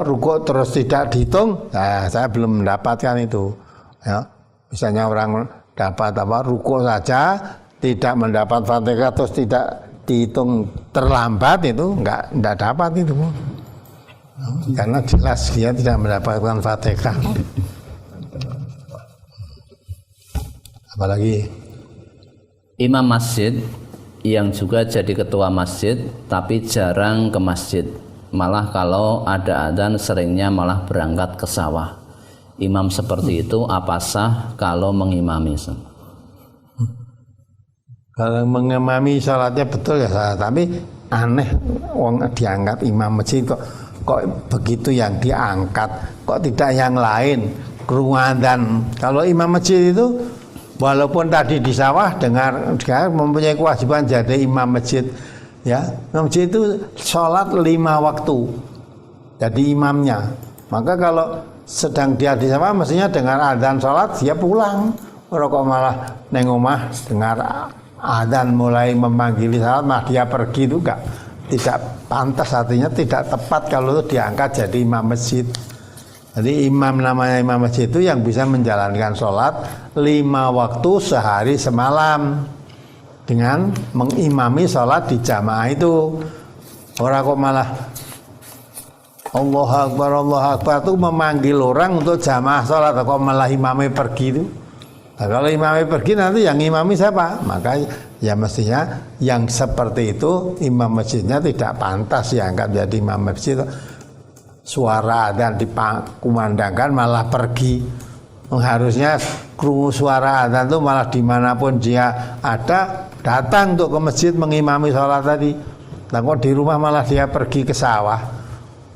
rukuk terus tidak dihitung, nah saya belum mendapatkan itu. Ya, misalnya orang dapat rukuk saja tidak mendapat Fatihah terus tidak dihitung terlambat itu enggak dapat itu. Karena jelas dia tidak mendapatkan Fatihah. Apalagi imam masjid yang juga jadi ketua masjid tapi jarang ke masjid, malah kalau ada adzan seringnya malah berangkat ke sawah. Imam seperti itu apa sah kalau mengimami? Kalau mengimami salatnya betul ya sah, tapi aneh wong diangkat imam masjid kok begitu yang diangkat, kok tidak yang lain krungu adzan. Kalau imam masjid itu walaupun tadi di sawah dengar mempunyai kewajiban jadi imam masjid, ya. Imam masjid itu sholat 5 waktu, jadi imamnya. Maka kalau sedang dia di sawah mestinya dengar adzan sholat dia pulang. Orang kok malah neng omah dengar adzan mulai memanggili salat malah dia pergi itu tidak pantas, artinya tidak tepat kalau itu diangkat jadi imam masjid. Jadi imam namanya imam masjid itu yang bisa menjalankan sholat 5 waktu sehari semalam dengan mengimami sholat di jamaah itu. Orang kok malah Allah Akbar itu memanggil orang untuk jamaah sholat, kok malah imamnya pergi itu. Nah, kalau imamnya pergi nanti yang imami siapa? Maka ya mestinya yang seperti itu imam masjidnya tidak pantas diangkat jadi imam masjid. Suara adzan dikumandangkan malah pergi. Harusnya krungu suara adzan itu malah dimanapun dia ada datang untuk ke masjid mengimami sholat tadi. Nah, kok di rumah malah dia pergi ke sawah.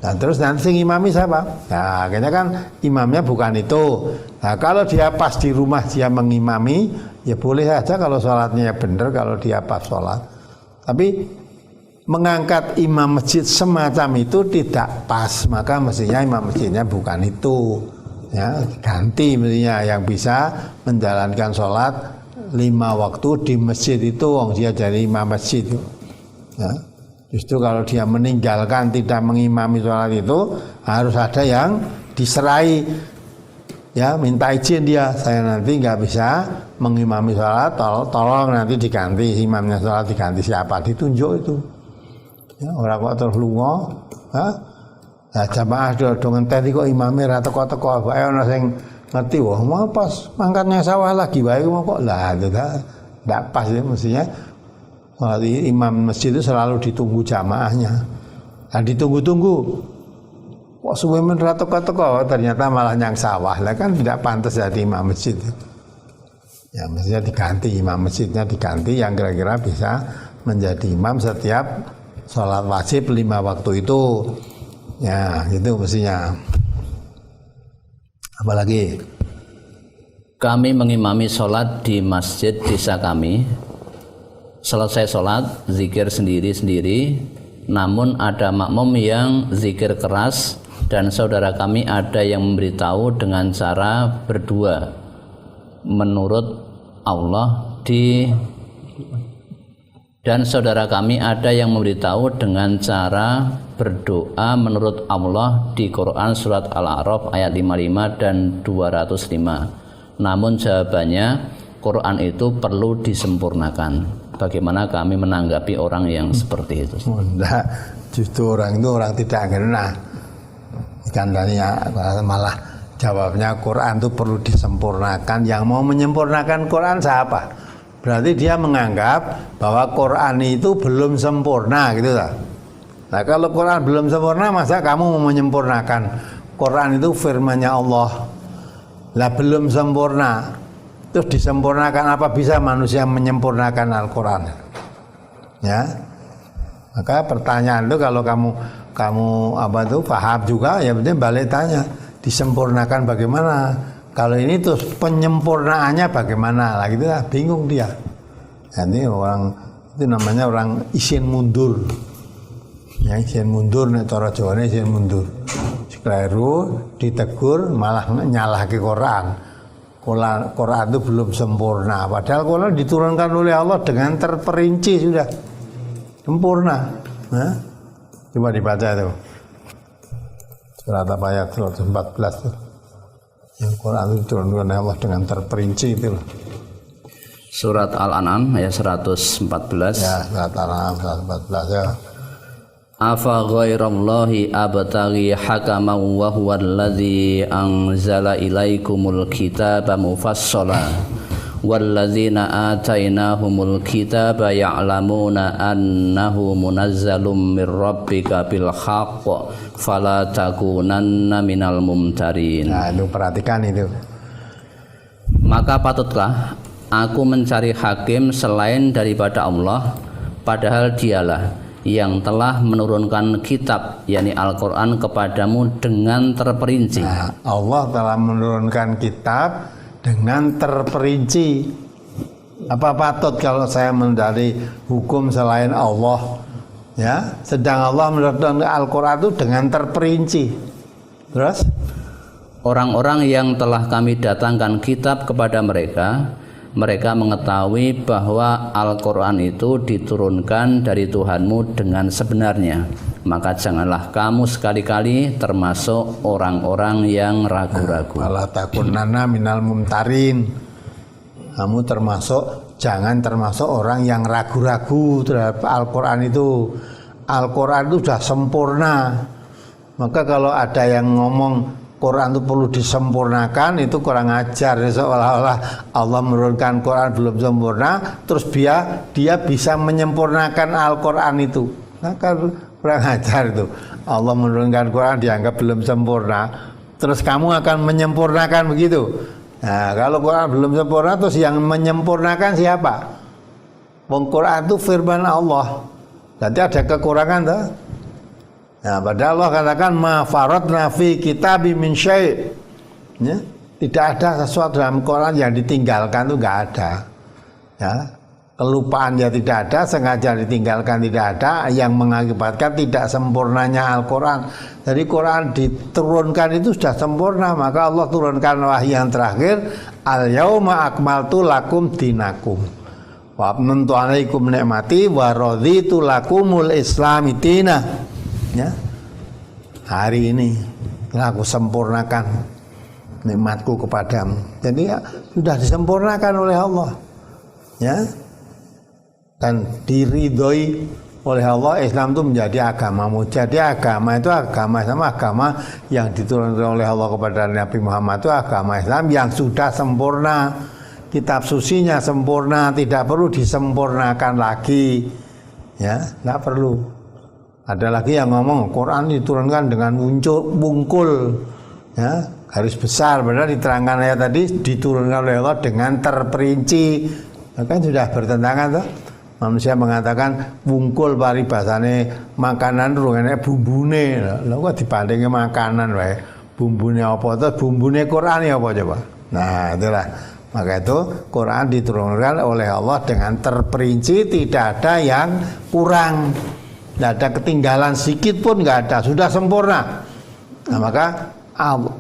Nah, terus nanti sing imami siapa? Nah, akhirnya kan imamnya bukan itu. Nah, kalau dia pas di rumah dia mengimami, ya boleh saja kalau sholatnya benar, kalau dia pas sholat. Tapi mengangkat imam masjid semacam itu tidak pas, maka mestinya imam masjidnya bukan itu, ya, ganti mestinya yang bisa menjalankan sholat 5 waktu di masjid itu, dia jadi imam masjid, ya. Justru kalau dia meninggalkan tidak mengimami sholat itu harus ada yang diserai, ya, minta izin dia, saya nanti nggak bisa mengimami sholat, tolong nanti diganti imamnya sholat, diganti siapa, ditunjuk itu. Ya, orang kok terus lunga, nah, jamaah do ngenteni kok imame ra teko-teko, bae ana sing ngerti wah mau pas mangkatnya sawah lagi bae kok lah itu enggak pas ya mestinya. Imam masjid itu selalu ditunggu jamaahnya. Nah, ditunggu-tunggu. Kok suwe men ra teko-teko ternyata malah nyang sawah. Lah kan tidak pantas jadi imam masjid. Ya mestinya diganti, imam masjidnya diganti yang kira-kira bisa menjadi imam setiap sholat wajib 5 waktu itu, ya itu mestinya. Apalagi kami mengimami sholat di masjid desa kami. Selesai sholat zikir sendiri-sendiri, namun ada makmum yang zikir keras dan saudara kami ada yang memberitahu dengan cara berdua menurut Allah dan saudara kami ada yang memberitahu dengan cara berdoa menurut Allah di Quran surat Al-A'raf ayat 55 dan 205. Namun jawabannya Quran itu perlu disempurnakan. Bagaimana kami menanggapi orang yang seperti itu? Enggak, justru orang itu orang tidak kena. Ikan tadinya malah jawabnya Quran itu perlu disempurnakan. Yang mau menyempurnakan Quran siapa? Berarti dia menganggap bahwa Quran itu belum sempurna gitu lah. Nah kalau Quran belum sempurna, masa kamu mau menyempurnakan? Quran itu firman-Nya Allah. Lah belum sempurna, terus disempurnakan, apa bisa manusia menyempurnakan Al-Quran? Ya, maka pertanyaan itu kalau kamu paham juga, ya berarti balik tanya, disempurnakan bagaimana? Kalau ini terus penyempurnaannya bagaimana? Lah gitu lah, bingung dia. Jadi orang itu namanya orang isin mundur. Ya, isin mundur, nek cara Jawane isin mundur. Keliru, ditegur, malah nyalah ke Quran. Quran itu belum sempurna. Padahal Quran diturunkan oleh Allah dengan terperinci sudah sempurna. Nah, coba dibaca itu. Surat apa ayat 114 itu. Yang Quran itu diturunkan oleh Allah dengan terperinci itu loh. Surat Al-An'am ayat 114. Ya, surat Al-An'am 114 ya. Afa ghairallahi abtaghi hakaman wa huwa alladzi anzala ilaikumul kitaba mufassala walladzina atainahumul kitaba ya'lamuna annahu munazzalum mir rabbika bil haqq fala takunanna minal mumtarin. Nah, itu perhatikan itu. Maka patutlah aku mencari hakim selain daripada Allah, padahal dialah yang telah menurunkan kitab yakni Al-Quran kepadamu dengan terperinci. Nah, Allah telah menurunkan kitab dengan terperinci. Apa patut kalau saya mencari hukum selain Allah? Ya, sedang Allah menurunkan Al-Quran itu dengan terperinci. Terus orang-orang yang telah kami datangkan kitab kepada mereka mengetahui bahwa Al-Quran itu diturunkan dari Tuhanmu dengan sebenarnya. Maka janganlah kamu sekali-kali termasuk orang-orang yang ragu-ragu. Wala takunanna minal mumtarin. Kamu jangan termasuk orang yang ragu-ragu terhadap Al-Quran itu. Al-Quran itu sudah sempurna. Maka kalau ada yang ngomong Quran itu perlu disempurnakan, itu kurang ajar. Seolah-olah Allah menurunkan Quran belum sempurna, terus dia bisa menyempurnakan Al-Quran itu. Nah, kan kurang ajar itu. Allah menurunkan Quran dianggap belum sempurna, terus kamu akan menyempurnakan begitu. Nah, kalau Quran belum sempurna, terus yang menyempurnakan siapa? Quran itu firman Allah. Berarti ada kekurangan tuh. Nah, padahal Allah katakan ma faradna fi kitabi min syai'. Ya, tidak ada sesuatu dalam Quran yang ditinggalkan, itu enggak ada. Ya, kelupaan ya tidak ada, sengaja ditinggalkan tidak ada, yang mengakibatkan tidak sempurnanya Al-Quran. Jadi Quran diturunkan itu sudah sempurna, maka Allah turunkan wahyu yang terakhir, al-yauma akmaltu lakum dinakum wa atmamtu alaikum ni'mati wa raditu lakumul islami dina. Ya, hari ini telah aku sempurnakan nikmatku kepadamu. Jadi ya, sudah disempurnakan oleh Allah. Ya, dan diridhoi oleh Allah. Islam itu menjadi agamamu. Jadi agama itu agama yang diturunkan oleh Allah kepada Nabi Muhammad itu agama Islam yang sudah sempurna. Kitab sucinya sempurna, tidak perlu disempurnakan lagi. Ya, tidak perlu. Ada lagi yang ngomong Quran diturunkan dengan bungkul, ya, garis besar. Padahal diterangkan ayat tadi diturunkan oleh Allah dengan terperinci. Maka sudah bertentangan tuh. Manusia mengatakan bungkul paribasane makanan rungane bumbune. Lha kok dibandingi makanan wae. Bumbune apa to? Bumbune Quran ya apa coba? Nah, itulah. Maka itu Quran diturunkan oleh Allah dengan terperinci, tidak ada yang kurang. Tidak ada ketinggalan sedikit pun, nggak ada, sudah sempurna. Nah, maka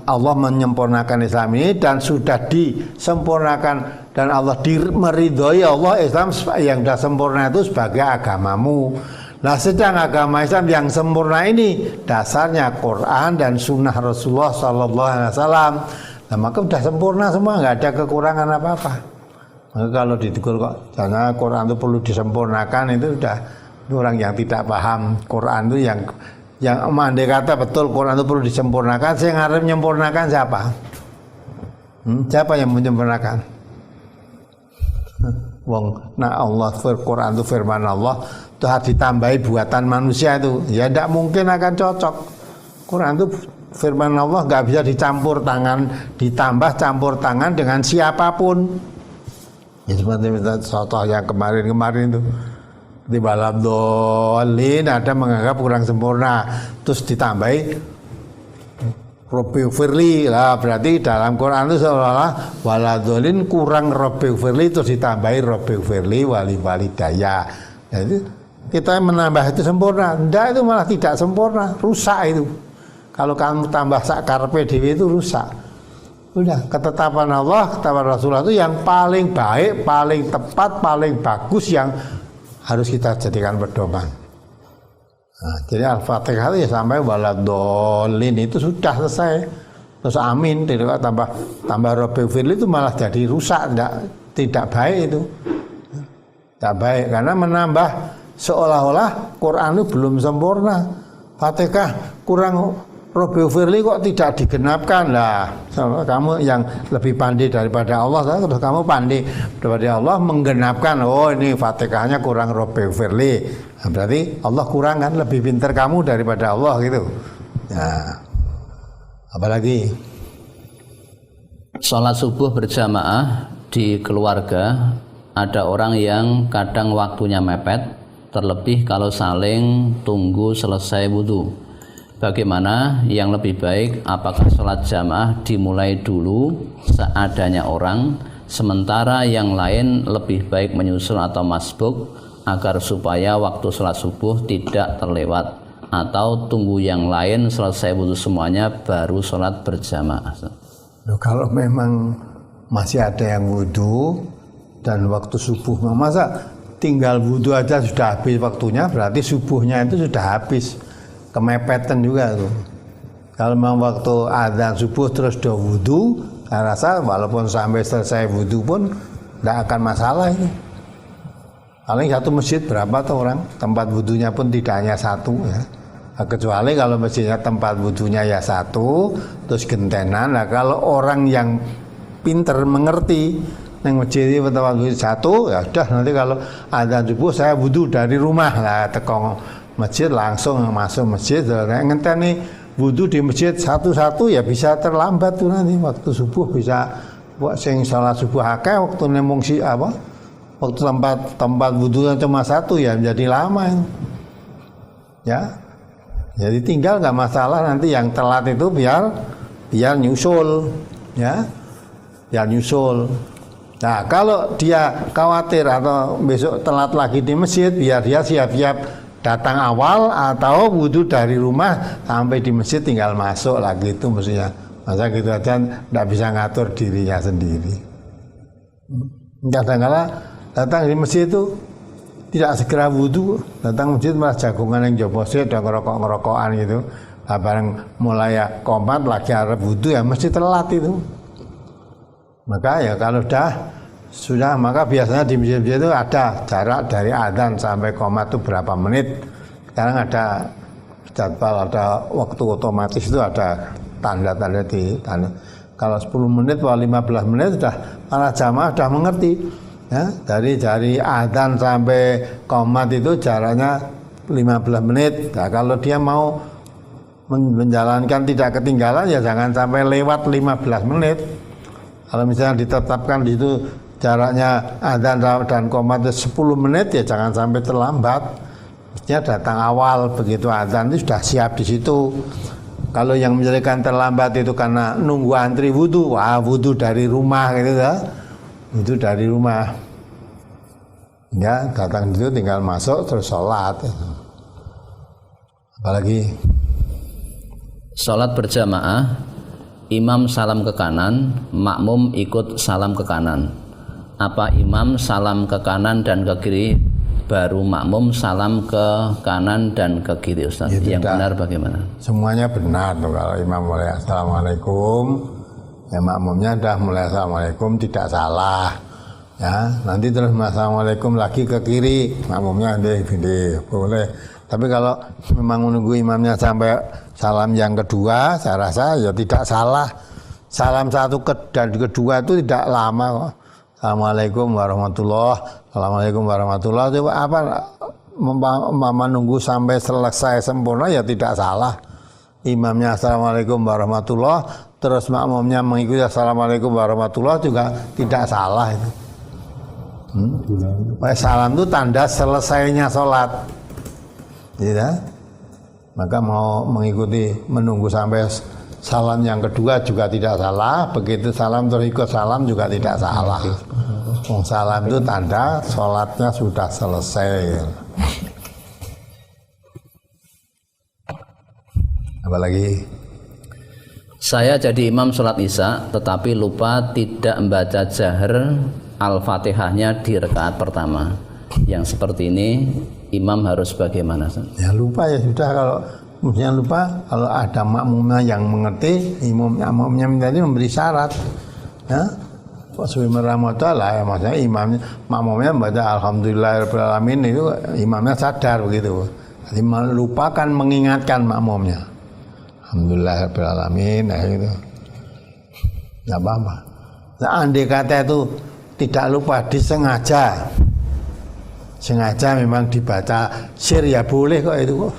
Allah menyempurnakan Islam ini dan sudah disempurnakan dan Allah meridhoi Allah Islam yang sudah sempurna itu sebagai agamamu. Nah, sedang agama Islam yang sempurna ini dasarnya Quran dan Sunnah Rasulullah Sallallahu Alaihi Wasallam. Nah, maka sudah sempurna semua, nggak ada kekurangan apa-apa. Maka kalau ditegur kok, karena Quran itu perlu disempurnakan, itu sudah orang yang tidak paham Quran itu yang andai kata betul Quran itu perlu disempurnakan, saya ngarep menyempurnakan siapa? Siapa yang menyempurnakan? Nah, Allah Quran itu firman Allah itu harus ditambahi buatan manusia itu, ya tidak mungkin akan cocok. Quran itu firman Allah nggak bisa ditambah campur tangan dengan siapapun. Ya, seperti contoh yang kemarin itu di baladolin ada menganggap kurang sempurna, terus ditambahi Rabbi firli lah, berarti dalam Quran itu seolah-olah waladolin kurang Rabbi firli, terus ditambahi Rabbi firli wali walidaya. Jadi kita menambah itu sempurna, enggak, itu malah tidak sempurna, rusak itu. Kalau kamu tambah sakarpe dewi itu rusak. Udah, ketetapan Allah, ketetapan Rasulullah itu yang paling baik, paling tepat, paling bagus yang harus kita jadikan pedoman. Nah, jadi Al-Fatihah ya sampai waladolin itu sudah selesai. Terus amin, tidak tambah Rabbi firli itu malah jadi rusak, tidak baik itu. Tidak baik karena menambah seolah-olah Quran itu belum sempurna. Fatihah kurang Rabbi firli kok tidak digenapkan lah. Kamu yang lebih pandai daripada Allah, terus kamu pandai daripada Allah menggenapkan. Oh, ini Fatihahnya kurang Rabbi firli. Nah, berarti Allah kurang kan, lebih pintar kamu daripada Allah gitu. Nah, apalagi sholat subuh berjamaah di keluarga, ada orang yang kadang waktunya mepet, terlebih kalau saling tunggu selesai wudhu. Bagaimana yang lebih baik? Apakah sholat jamaah dimulai dulu seadanya orang, sementara yang lain lebih baik menyusul atau masbuk agar supaya waktu sholat subuh tidak terlewat, atau tunggu yang lain selesai wudhu semuanya baru sholat berjamaah? Kalau memang masih ada yang wudhu dan waktu subuh, masa tinggal wudhu aja sudah habis waktunya, berarti subuhnya itu sudah habis. Kemepetan juga tuh. Kalau memang waktu adzan subuh terus do wudhu, saya rasa walaupun sampai selesai wudhu pun tidak akan masalah ini. Paling satu masjid berapa tuh orang, tempat wudhunya pun tidak hanya satu ya. Kecuali kalau masjidnya tempat wudhunya ya satu, terus gentenan. Nah, kalau orang yang pinter mengerti yang masjid ini tempat wudhu satu, ya udah nanti kalau adzan subuh saya wudhu dari rumah lah, tekong masjid langsung masuk masjid. Ngenteni wudhu di masjid satu-satu ya bisa terlambat tuh nanti waktu subuh, bisa buat sing salat subuh akeh waktu nemung si apa waktu tempat wudhunya cuma satu ya menjadi lama ya. Jadi tinggal nggak masalah, nanti yang telat itu biar nyusul ya, biar nyusul. Nah, kalau dia khawatir atau besok telat lagi di masjid, biar dia siap-siap datang awal atau wudhu dari rumah sampai di masjid tinggal masuk lagi, itu mestinya. Masa gitu aja tidak bisa ngatur dirinya sendiri. Kadang-kadang datang di masjid itu tidak segera wudhu, datang masjid malah jagungan yang joposnya udah ngerokok-ngerokokan gitu. Nah, bareng mulai komat lagi arep wudhu ya mesti telat itu. Maka ya kalau sudah, maka biasanya di masjid itu ada jarak dari adzan sampai qomat itu berapa menit. Sekarang ada jadwal, ada waktu otomatis, itu ada tanda-tanda di tanda. Kalau 10 menit atau 15 menit sudah para jamaah sudah mengerti. Ya, dari adzan sampai qomat itu jaraknya 15 menit. Nah, kalau dia mau menjalankan tidak ketinggalan ya jangan sampai lewat 15 menit. Kalau misalnya ditetapkan di situ jaraknya adzan dan qomat 10 menit ya jangan sampai terlambat. Mestinya datang awal, begitu adzan itu sudah siap di situ. Kalau yang menjadikan terlambat itu karena nunggu antri wudhu, wudhu dari rumah gitu ya. Wudhu dari rumah. Ya, datang itu tinggal masuk terus sholat. Apalagi Salat berjamaah, imam salam ke kanan, makmum ikut salam ke kanan. Apa imam salam ke kanan dan ke kiri, baru makmum salam ke kanan dan ke kiri, Ustaz? Ya, yang benar bagaimana? Semuanya benar tuh. Kalau imam mulai assalamualaikum, ya makmumnya dah mulai assalamualaikum, tidak salah. Ya, nanti terus assalamualaikum lagi ke kiri, makmumnya gede boleh. Tapi kalau memang menunggu imamnya sampai salam yang kedua, saya rasa ya tidak salah. Salam satu dan kedua itu tidak lama kok. Assalamualaikum warahmatullahi, assalamualaikum warahmatullahi. Coba apa menunggu sampai selesai sempurna ya tidak salah. Imamnya assalamualaikum warahmatullahi, terus makmumnya mengikuti assalamualaikum warahmatullahi juga tidak salah itu. Salam itu tanda selesainya sholat, ya. Maka mau mengikuti menunggu sampai salam yang kedua juga tidak salah. Begitu salam terus ikut salam juga tidak salah. Salam itu tanda sholatnya sudah selesai. Apalagi? Saya jadi imam sholat isya, tetapi lupa tidak membaca jahar Al-Fatihahnya di rakaat pertama. Yang seperti ini imam harus bagaimana? Ya lupa ya sudah, kalau kemudian lupa, kalau ada makmumnya yang mengerti, makmumnya tadi memberi syarat. Ya. Bismillahirrahmanirrahim, ya maksudnya imamnya, makmumnya membaca alhamdulillahirrahmanirrahim, itu imamnya sadar begitu. Jadi melupakan mengingatkan makmumnya. Alhamdulillahirrahmanirrahim, nah gitu. Enggak apa-apa. Nah, andai kata itu tidak lupa, disengaja, sengaja memang dibaca sir ya boleh kok itu kok.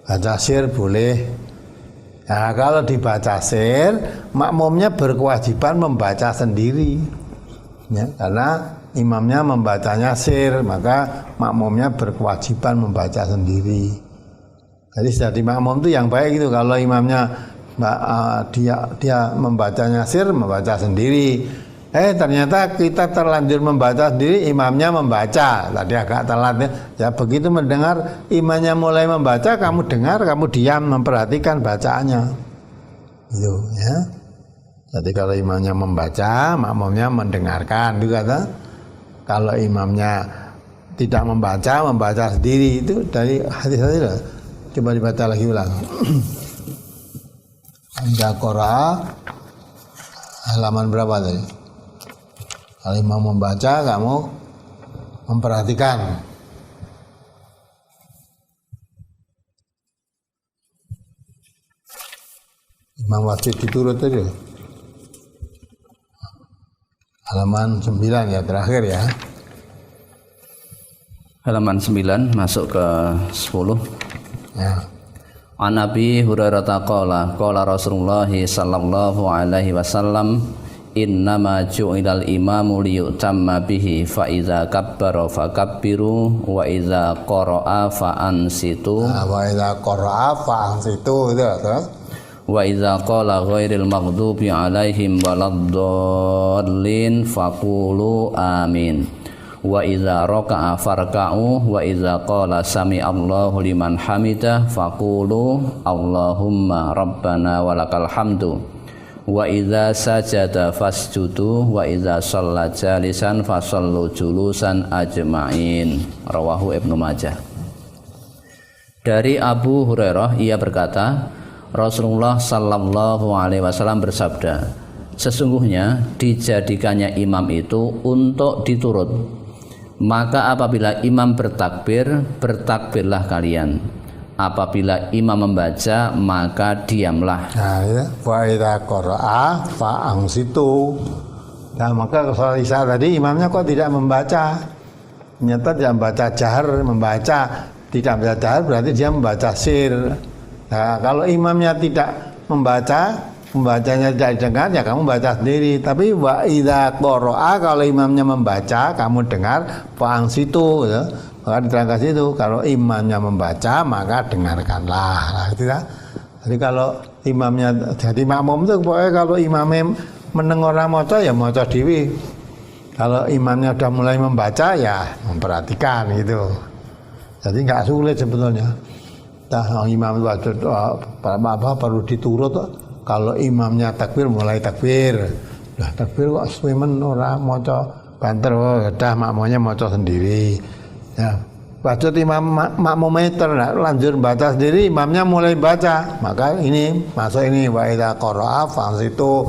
Baca sir boleh. Nah, kalau dibaca sir, makmumnya berkewajiban membaca sendiri. Ya, karena imamnya membacanya sir, maka makmumnya berkewajiban membaca sendiri. Jadi jadi makmum itu yang baik itu kalau imamnya dia membacanya sir, membaca sendiri. Ternyata kita terlanjur membaca sendiri, imamnya membaca. Tadi agak telat ya. Begitu mendengar imamnya mulai membaca, kamu dengar, kamu diam memperhatikan bacaannya. Gitu ya. Jadi kalau imamnya membaca, makmumnya mendengarkan juga kan. Kalau imamnya tidak membaca sendiri, itu dari hadis-hadis. Coba dibaca lagi ulang. Anda Qur'an halaman berapa tadi? Kalau imam membaca, kamu memperhatikan. Imam wajib diturut tadi. Halaman 9 ya, terakhir ya. Halaman 9 masuk ke 10. Ya. An Abi Hurairah qala Rasulullah sallallahu alaihi wasallam, innama ju'ilal imamu liyutamma bihi, fa iza kabbara fakabbiru wa iza qara'a fa ansitu. Wa iza qara'a fa ansitu itu terus. Wa iza qala ghairil maghdubi alaihim waladdallin faqulu amin. Wa iza raka'a farka'u wa iza qala sami'allahu liman hamidah faqulu Allahumma rabbana walakal hamdu. Wa idza sajada fasjudu wa idza shalla jalisan fasallu julusan ajma'in. Rawahu Ibnu Majah. Dari Abu Hurairah, ia berkata, Rasulullah sallallahu alaihi wasallam bersabda, sesungguhnya dijadikannya imam itu untuk diturut. Maka apabila imam bertakbir, bertakbirlah kalian. Apabila imam membaca, maka diamlah. Nah, ya. Wa idza qara'a fa ansitu. Nah, maka kalau isya tadi imamnya kok tidak membaca. Ternyata dia membaca jahar, tidak membaca jahar berarti dia membaca sir. Nah, kalau imamnya tidak membacanya tidak didengar, ya kamu baca sendiri. Tapi wa idza qara'a, kalau imamnya membaca, kamu dengar, fa ansitu ya. Maka diterangkan situ, kalau imamnya membaca maka dengarkanlah. Nah, itu ya. Jadi kalau imamnya jadi makmum itu pokoknya kalau imamnya mendengar maca ya maca dhewe. Kalau imamnya sudah mulai membaca ya memperhatikan gitu. Jadi nggak sulit sebetulnya. imam wajib apa perlu diturut kalau imamnya takbir mulai takbir. Lah takbir kok suwemen ora maca banter dah makmumnya maca sendiri. Ya, wajib imam makmumnya lanjut baca sendiri, imamnya mulai baca. Maka ini masuk ini wa idza qara'a fansitu,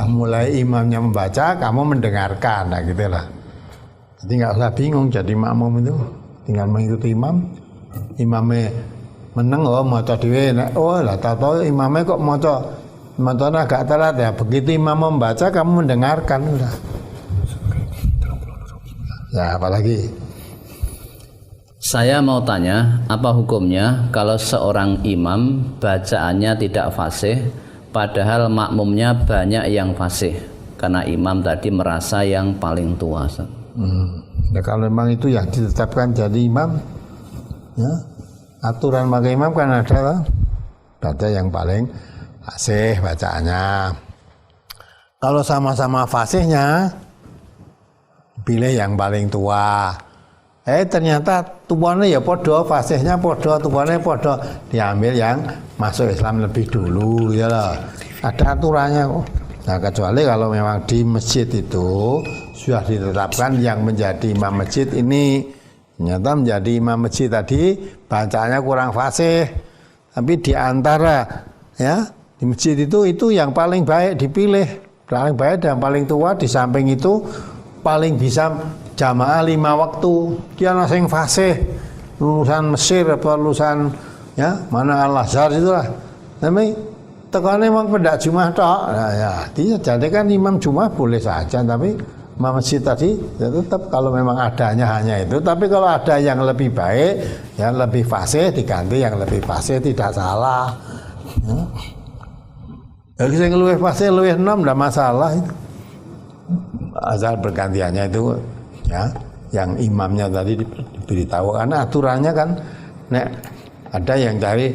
mulai imamnya membaca kamu mendengarkan, nah gitulah. Jadi enggak usah bingung jadi makmum itu, tinggal mengikuti imam. Imamnya meneng maca dhewe nek lah tahu imamnya kok macanya agak telat ya, begitu imam membaca kamu mendengarkan udah. Ya apalagi saya mau tanya, apa hukumnya kalau seorang imam bacaannya tidak fasih padahal makmumnya banyak yang fasih karena imam tadi merasa yang paling tua. Ya kalau memang itu yang ditetapkan jadi imam, ya aturan maka imam kan ada baca yang paling fasih bacaannya. Kalau sama-sama fasihnya pilih yang paling tua. Ternyata tuanya ya podo, fasihnya podo, tuanya podo, diambil yang masuk Islam lebih dulu ya loh. Ada aturannya kok. Nah kecuali kalau memang di masjid itu sudah ditetapkan yang menjadi imam masjid ini ternyata menjadi imam masjid tadi bacaannya kurang fasih, tapi di antara ya di masjid itu yang paling baik dipilih, paling baik dan paling tua, di samping itu paling bisa jamaah 5 waktu. Dia sing fasih lulusan Mesir atau lulusan ya mana Al-Azhar itulah. Tapi tekannya memang pendak Jumat tok. Nah, ya, jadi kan imam Jumat boleh saja, tapi imam masjid tadi ya tetap kalau memang adanya hanya itu. Tapi kalau ada yang lebih baik, yang lebih fasih diganti yang lebih fasih, tidak salah. Ya. Jadi sing luwih fasih luwih enom ndak masalah itu. Asal bergantiannya itu ya yang imamnya tadi diberitahu, karena aturannya kan nek ada yang cari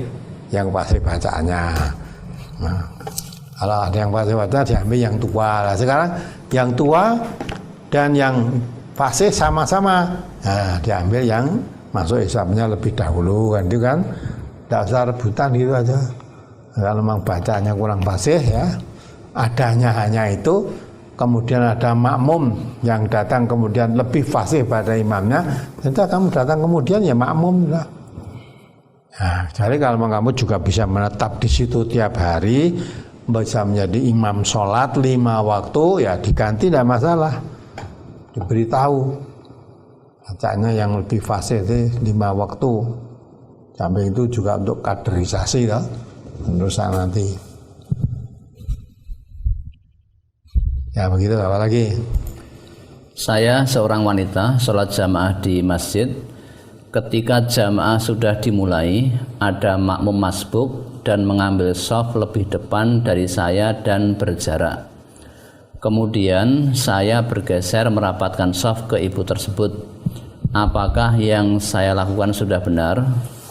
yang fasih bacaannya. Nah, kalau ada yang fasih baca diambil yang tua. Nah, sekarang yang tua dan yang fasih sama-sama, nah, diambil yang masuk Islamnya lebih dahulu kan, itu kan tidak usah rebutan gitu aja. Kalau memang bacanya kurang fasih ya, adanya hanya itu. Kemudian ada makmum yang datang kemudian lebih fasih pada imamnya, tentu kamu datang kemudian ya makmum lah. Nah, jadi kalau kamu juga bisa menetap di situ tiap hari, bisa menjadi imam sholat 5 waktu, ya diganti tidak masalah. Diberitahu bacanya yang lebih fasih itu 5 waktu. Sampai itu juga untuk kaderisasi lah, urusan nanti. Ya begitu, apa lagi? Saya seorang wanita sholat jamaah di masjid. Ketika jamaah sudah dimulai, ada makmum masbuk dan mengambil shaf lebih depan dari saya dan berjarak. Kemudian saya bergeser merapatkan shaf ke ibu tersebut. Apakah yang saya lakukan sudah benar?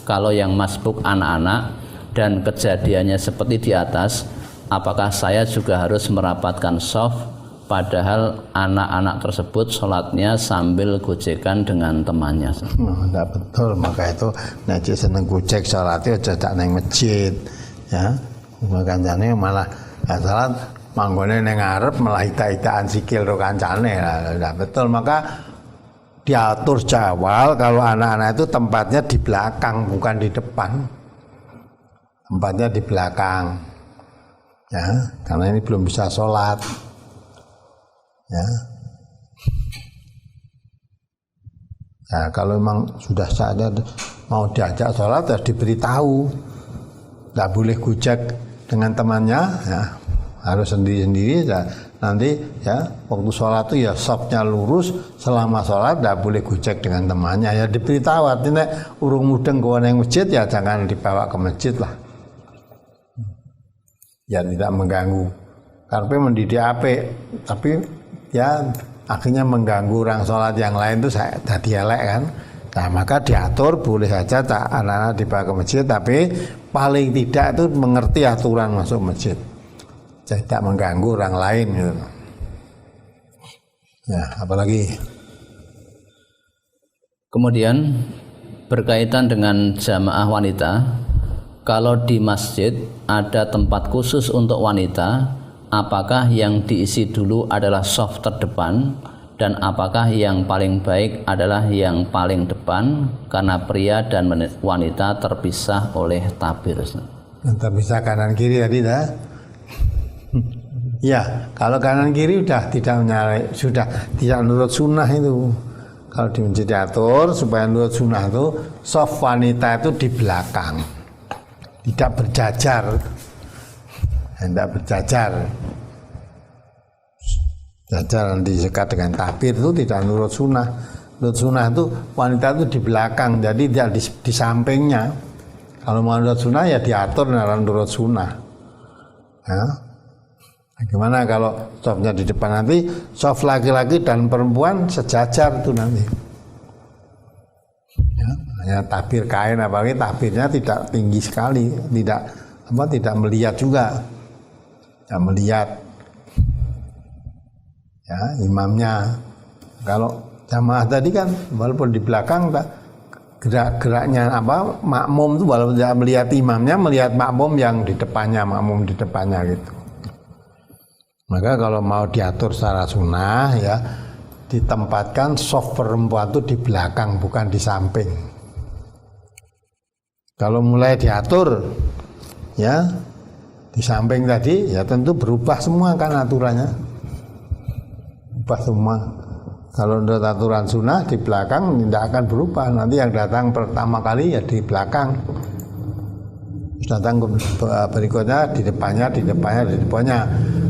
Kalau yang masbuk anak-anak dan kejadiannya seperti di atas, apakah saya juga harus merapatkan shaf padahal anak-anak tersebut sholatnya sambil gojekan dengan temannya? Tidak betul, maka itu nanti seneng gojek sholatnya aja neng masjid ya, kancane malah salat manggone neng ngarep malah ita-itaan sikil ro kancane. Tidak betul, maka diatur jawal kalau anak-anak itu tempatnya di belakang bukan di depan, tempatnya di belakang ya, karena ini belum bisa sholat ya. Nah, kalau memang sudah saatnya mau diajak sholat ya diberitahu, tidak boleh gojek dengan temannya ya, harus sendiri-sendiri ya. Nanti ya waktu sholat itu ya safnya lurus, selama sholat tidak boleh gojek dengan temannya ya, diberitahu. Artinya urung mudeng ke masjid ya jangan dibawa ke masjid lah ya, tidak mengganggu. Karena mendidik apik, tapi ya akhirnya mengganggu orang sholat yang lain itu saya jadi elek kan. Nah maka diatur boleh saja tak anak-anak dibawa ke masjid, tapi paling tidak itu mengerti aturan masuk masjid, tidak mengganggu orang lain gitu. Ya apalagi. Kemudian berkaitan dengan jamaah wanita, kalau di masjid ada tempat khusus untuk wanita, apakah yang diisi dulu adalah shaf terdepan dan apakah yang paling baik adalah yang paling depan karena pria dan wanita terpisah oleh tabir? Terpisah kanan kiri tadi dah. Ya, kalau kanan kiri sudah tidak menurut sunnah itu. Kalau di masjid diatur supaya menurut sunnah itu shaf wanita itu di belakang, tidak berjajar, jajar nanti disekat dengan tabir itu tidak menurut sunnah. Menurut sunnah itu wanita itu di belakang, jadi tidak di sampingnya. Kalau mau menurut sunnah ya diatur menurut sunnah. Ya. Bagaimana kalau shafnya di depan, nanti shaf laki-laki dan perempuan sejajar itu nanti. Ya, hanya tabir kain, apalagi tabirnya tidak tinggi sekali, tidak melihat juga, tidak melihat. Ya, imamnya. Kalau jamaah tadi kan walaupun di belakang gerak-geraknya makmum itu walaupun tidak melihat imamnya, melihat makmum yang di depannya, gitu. Maka kalau mau diatur secara sunnah ya ditempatkan shaf perempuan itu di belakang bukan di samping. Kalau mulai diatur ya di samping tadi ya tentu berubah semua kan aturannya. Berubah semua. Kalau menurut aturan sunnah di belakang tidak akan berubah. Nanti yang datang pertama kali ya di belakang. Datang berikutnya di depannya.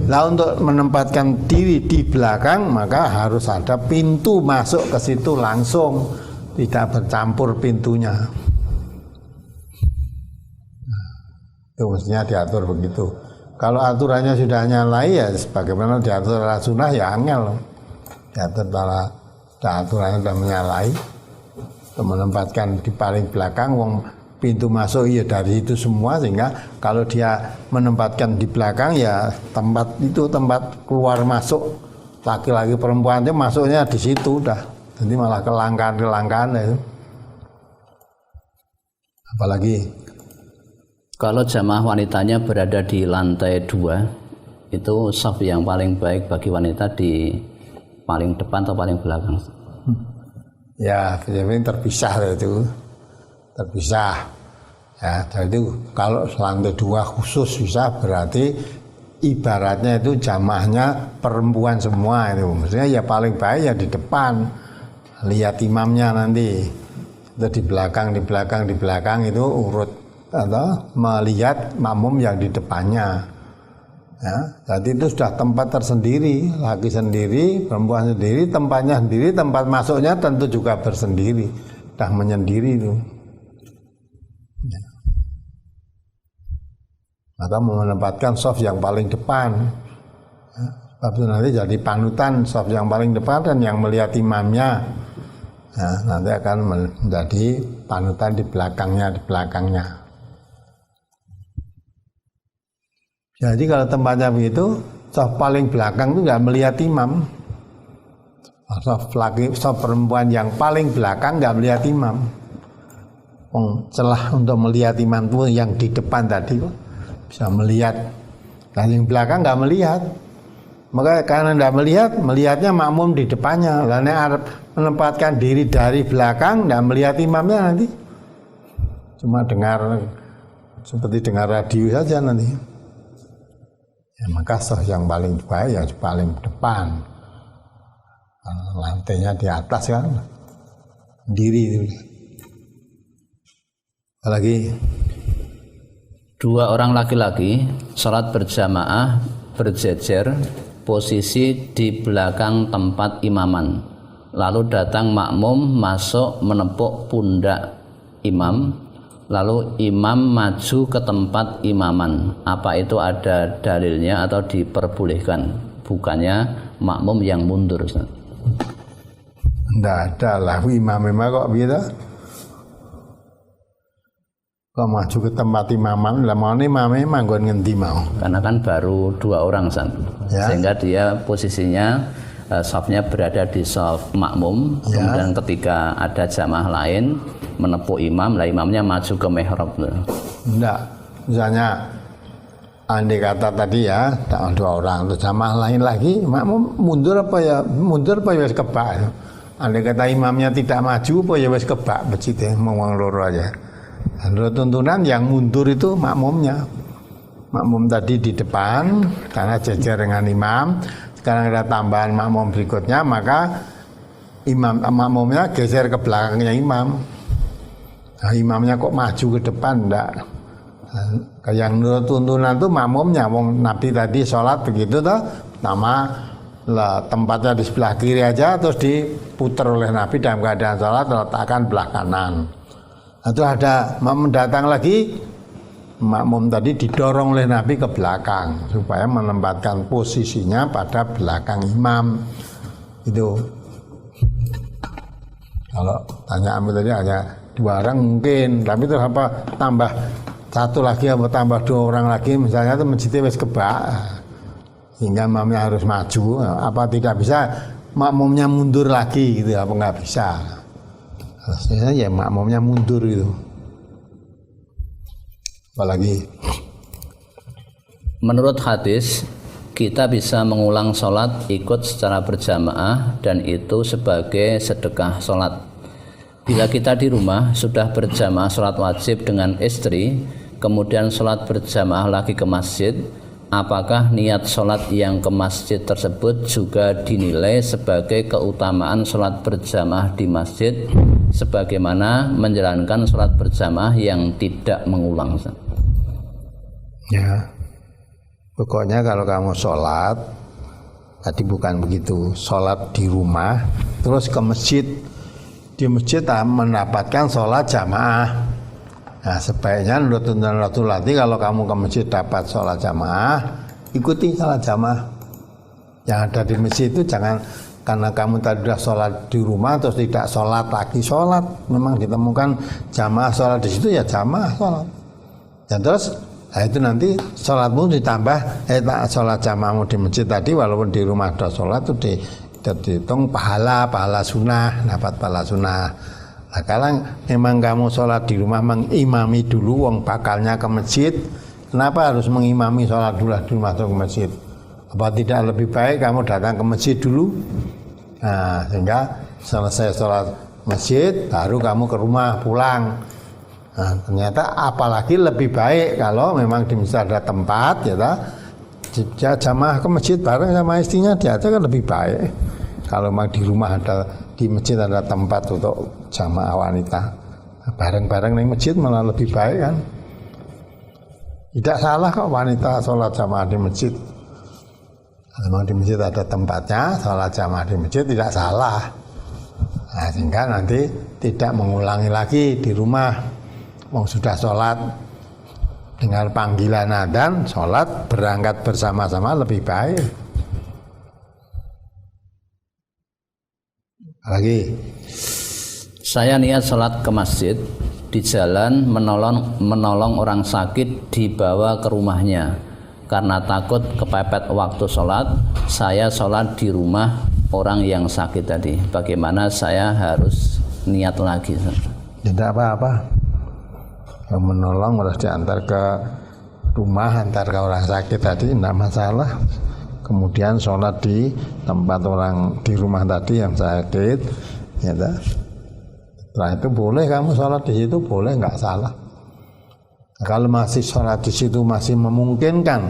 Nah, untuk menempatkan diri di belakang maka harus ada pintu masuk ke situ langsung, tidak bercampur pintunya. Itu mestinya diatur begitu. Kalau aturannya sudah nyalai ya sebagaimana diatur ala sunnah ya angel. Diatur ala aturannya sudah menyalai. Untuk menempatkan di paling belakang pintu masuk ya dari itu semua, sehingga kalau dia menempatkan di belakang ya tempat keluar masuk laki-laki perempuan itu masuknya di situ udah, jadi malah kelangkaan itu. Apalagi kalau jamaah wanitanya berada di lantai 2, itu shaf yang paling baik bagi wanita di paling depan atau paling belakang? Ya, terpisah ya. Jadi kalau lantai 2 khusus bisa, berarti ibaratnya itu jamaahnya perempuan semua itu. Maksudnya ya paling baik ya di depan, lihat imamnya nanti. Itu di belakang itu urut atau melihat makmum yang di depannya. Ya, jadi itu sudah tempat tersendiri, laki sendiri, perempuan sendiri, tempatnya sendiri, tempat masuknya tentu juga bersendiri, sudah menyendiri itu. Ya. Atau menempatkan shaf yang paling depan, ya, sebab itu nanti jadi panutan shaf yang paling depan dan yang melihat imamnya, ya, nanti akan menjadi panutan di belakangnya. Jadi kalau tempatnya begitu, shaf paling belakang itu nggak melihat imam. Shaf perempuan yang paling belakang nggak melihat imam. Celah untuk melihat imam itu yang di depan tadi kok bisa melihat, dan yang belakang nggak melihat. Maka karena nggak melihatnya makmum di depannya. Karena menempatkan diri dari belakang, nggak melihat imamnya nanti. Cuma seperti dengar radio saja nanti. Ya, maka shaf yang paling baik yang paling depan. Lantainya di atas kan, diri itu. Apalagi 2 orang laki-laki salat berjamaah berjejer posisi di belakang tempat imaman, lalu datang makmum masuk menepuk pundak imam, lalu imam maju ke tempat imaman. Apa itu ada dalilnya atau diperbolehkan? Bukannya makmum yang mundur? Tidak ada lah, imam kok gitu. Kok maju ke tempat imaman, lah mau imamnya manggon ngendi mau? Karena kan baru 2 orang ya? Sehingga dia posisinya shafnya berada di shaf makmum, kemudian ketika ada jamaah lain menepuk imam, lah imamnya maju ke mihrab. Enggak, misalnya andai kata tadi ya, ada 2 orang, terus jamaah lain lagi, makmum mundur apa ya wis kebak. Andai kata imamnya tidak maju apa ya wis kebak masjidnya, mau wong loro aja. Menurut tuntunan yang mundur itu makmumnya. Makmum tadi di depan karena jejer dengan imam. Sekarang ada tambahan makmum berikutnya, maka makmumnya geser ke belakangnya imam. Nah, imamnya kok maju ke depan, enggak. Nah, yang menurut tuntunan itu makmumnya. Wong Nabi tadi sholat begitu toh, pertama lah tempatnya di sebelah kiri aja, terus diputar oleh Nabi dalam keadaan sholat, letakkan belah kanan. Itu ada makmum datang lagi, makmum tadi didorong oleh Nabi ke belakang supaya menempatkan posisinya pada belakang imam. Itu kalau tanya Amir tadi hanya 2 orang mungkin, tapi itu apa tambah 1 lagi atau tambah 2 orang lagi, misalnya itu masjidnya wis kebak sehingga imamnya harus maju, apa tidak bisa makmumnya mundur lagi gitu, apa nggak bisa? Harusnya ya makmumnya mundur itu. Apalagi menurut hadis kita bisa mengulang sholat ikut secara berjamaah dan itu sebagai sedekah sholat. Bila kita di rumah sudah berjamaah sholat wajib dengan istri, kemudian sholat berjamaah lagi ke masjid, apakah niat sholat yang ke masjid tersebut juga dinilai sebagai keutamaan sholat berjamaah di masjid sebagaimana menjalankan sholat berjamaah yang tidak mengulang? Ya, pokoknya kalau kamu sholat, tadi bukan begitu, sholat di rumah, terus ke masjid, di masjid mendapatkan sholat jamaah. Nah, sebaiknya menurut tuntunan Rasulullah, kalau kamu ke masjid dapat sholat jamaah, ikuti sholat jamaah. Yang ada di masjid itu jangan karena kamu tadi sudah sholat di rumah terus tidak sholat lagi sholat. Memang ditemukan jamaah sholat di situ ya jamaah sholat. Dan terus nah itu nanti sholatmu ditambah sholat jamaahmu di masjid tadi walaupun di rumah ada sholat itu dihitung pahala sunnah, dapat pahala sunnah. Nah, kalau memang kamu sholat di rumah mengimami dulu wong bakalnya ke masjid, kenapa harus mengimami sholat dulu di rumah atau ke masjid? Apa tidak lebih baik kamu datang ke masjid dulu? Nah, sehingga selesai sholat masjid baru kamu ke rumah pulang. Nah, ternyata apalagi lebih baik kalau memang di masjid ada tempat ya jamaah ke masjid bareng sama istrinya dia kan lebih baik. Kalau memang di rumah ada di masjid ada tempat untuk jamaah wanita bareng-bareng di masjid malah lebih baik kan. Tidak salah kok wanita sholat jamaah di masjid. Kalau memang di masjid ada tempatnya sholat jamaah di masjid tidak salah. Nah, sehingga nanti tidak mengulangi lagi di rumah. Wong sudah sholat dengan panggilan adzan, sholat berangkat bersama-sama lebih baik. Lagi, saya niat sholat ke masjid, di jalan menolong orang sakit dibawa ke rumahnya. Karena takut kepepet waktu sholat, saya sholat di rumah orang yang sakit tadi. Bagaimana saya harus niat lagi? Tidak apa-apa. Yang menolong harus diantar ke rumah, antar ke orang sakit tadi, tidak masalah. Kemudian sholat di tempat orang di rumah tadi yang sakit, ya. Setelah itu boleh kamu sholat di situ, boleh, nggak salah. Kalau masih sholat di situ masih memungkinkan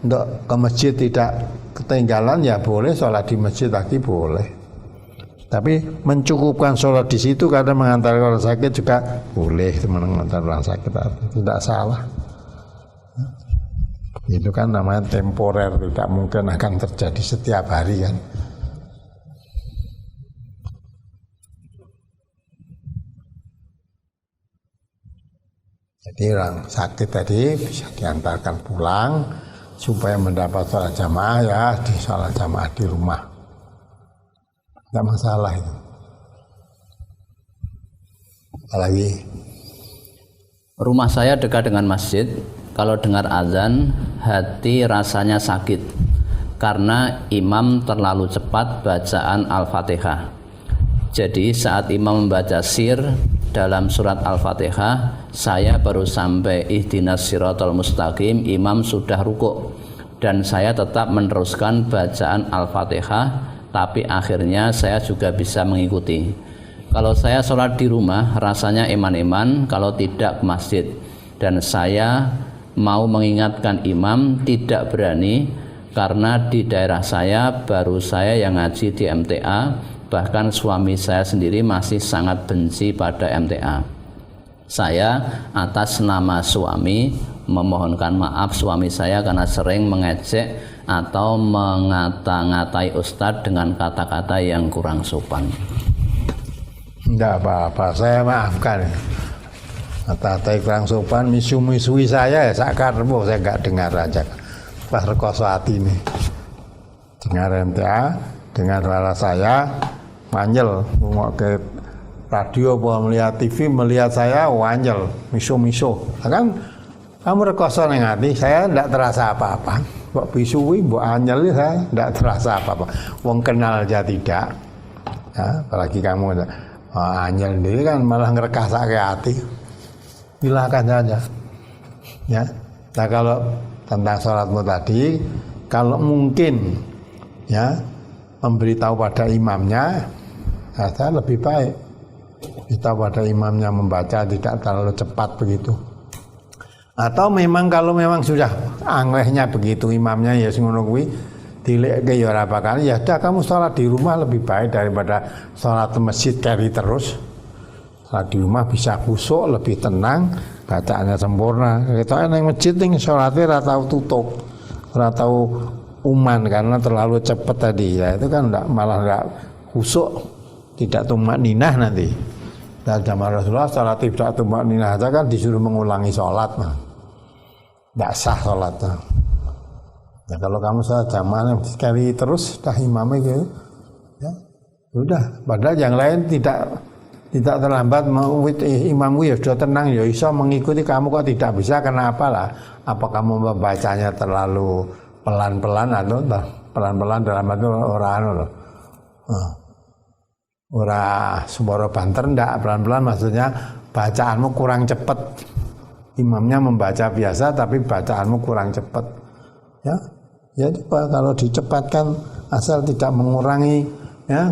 untuk ke masjid tidak ketinggalan, ya boleh sholat di masjid lagi boleh. Tapi mencukupkan sholat di situ karena mengantar orang sakit juga boleh, mengantar orang sakit tidak salah. Itu kan namanya temporer, tidak mungkin akan terjadi setiap hari kan. Jadi orang sakit tadi bisa diantarkan pulang supaya mendapat sholat jamaah ya di sholat jamaah di rumah. Tidak masalah itu. Apalagi rumah saya dekat dengan masjid. Kalau dengar azan, hati rasanya sakit. karena imam terlalu cepat bacaan Al-Fatihah. Jadi saat imam membaca sir dalam surat Al-Fatihah, saya baru sampai ihdinas siratal mustaqim, imam sudah rukuk, dan saya tetap meneruskan bacaan Al-Fatihah, tapi akhirnya saya juga bisa mengikuti. Kalau saya sholat di rumah rasanya eman-eman, kalau tidak ke masjid, dan saya mau mengingatkan imam tidak berani karena di daerah saya baru saya yang ngaji di MTA, bahkan suami saya sendiri masih sangat benci pada MTA. Saya atas nama suami memohonkan maaf suami saya karena sering mengejek atau mengata-ngatai ustadz dengan kata-kata yang kurang sopan. Enggak apa-apa, saya maafkan. Kata-kata kurang sopan, misu-misui saya ya sakar, saya enggak dengar aja. Pas rekoso hati ini. Dengar MTA, dengar suara saya, wanjel, mau ke radio apa melihat TV, melihat saya wanjel, misu-misu. Kan kamu rekoso neng hati, saya enggak terasa apa-apa. Mbok bisui, mbok anjel saya enggak terasa apa-apa. Wong kenal aja tidak. Ya, apalagi kamu anjel ini kan malah ngerekasake hati. Silakan saja. Ya. Nah, kalau tentang sholatmu tadi, kalau mungkin ya memberitahu pada imamnya, saya lebih baik beritahu pada imamnya membaca tidak terlalu cepat begitu. Atau memang kalau memang sudah anglehnya begitu imamnya ya ngono kuwi dileke ya ora bakal, ya udah kamu sholat di rumah lebih baik daripada sholat di masjid kari terus. Sholat di rumah bisa khusyuk, lebih tenang, bacaannya sempurna. Kita nang masjid ning sholatnya ora tau tutup, ora tau uman karena terlalu cepat tadi. Ya itu kan malah enggak khusyuk, tidak tumakninah nanti. Dan zaman Rasulullah sholat tidak tumakninah aja kan disuruh mengulangi sholat. Enggak sah sholatnya. Ya kalau kamu sholat jamaah sekali terus dah imamnya gitu, ya sudah. Padahal yang lain tidak terlambat, imammu ya sudah tenang, ya bisa mengikuti kamu kok tidak bisa, kenapa lah? Apa kamu membacanya terlalu pelan-pelan atau pelan-pelan dalam arti ora suara banter ndak, pelan-pelan maksudnya bacaanmu kurang cepat. Imamnya membaca biasa tapi bacaanmu kurang cepat. Ya. Jadi kalau dicepatkan asal tidak mengurangi ya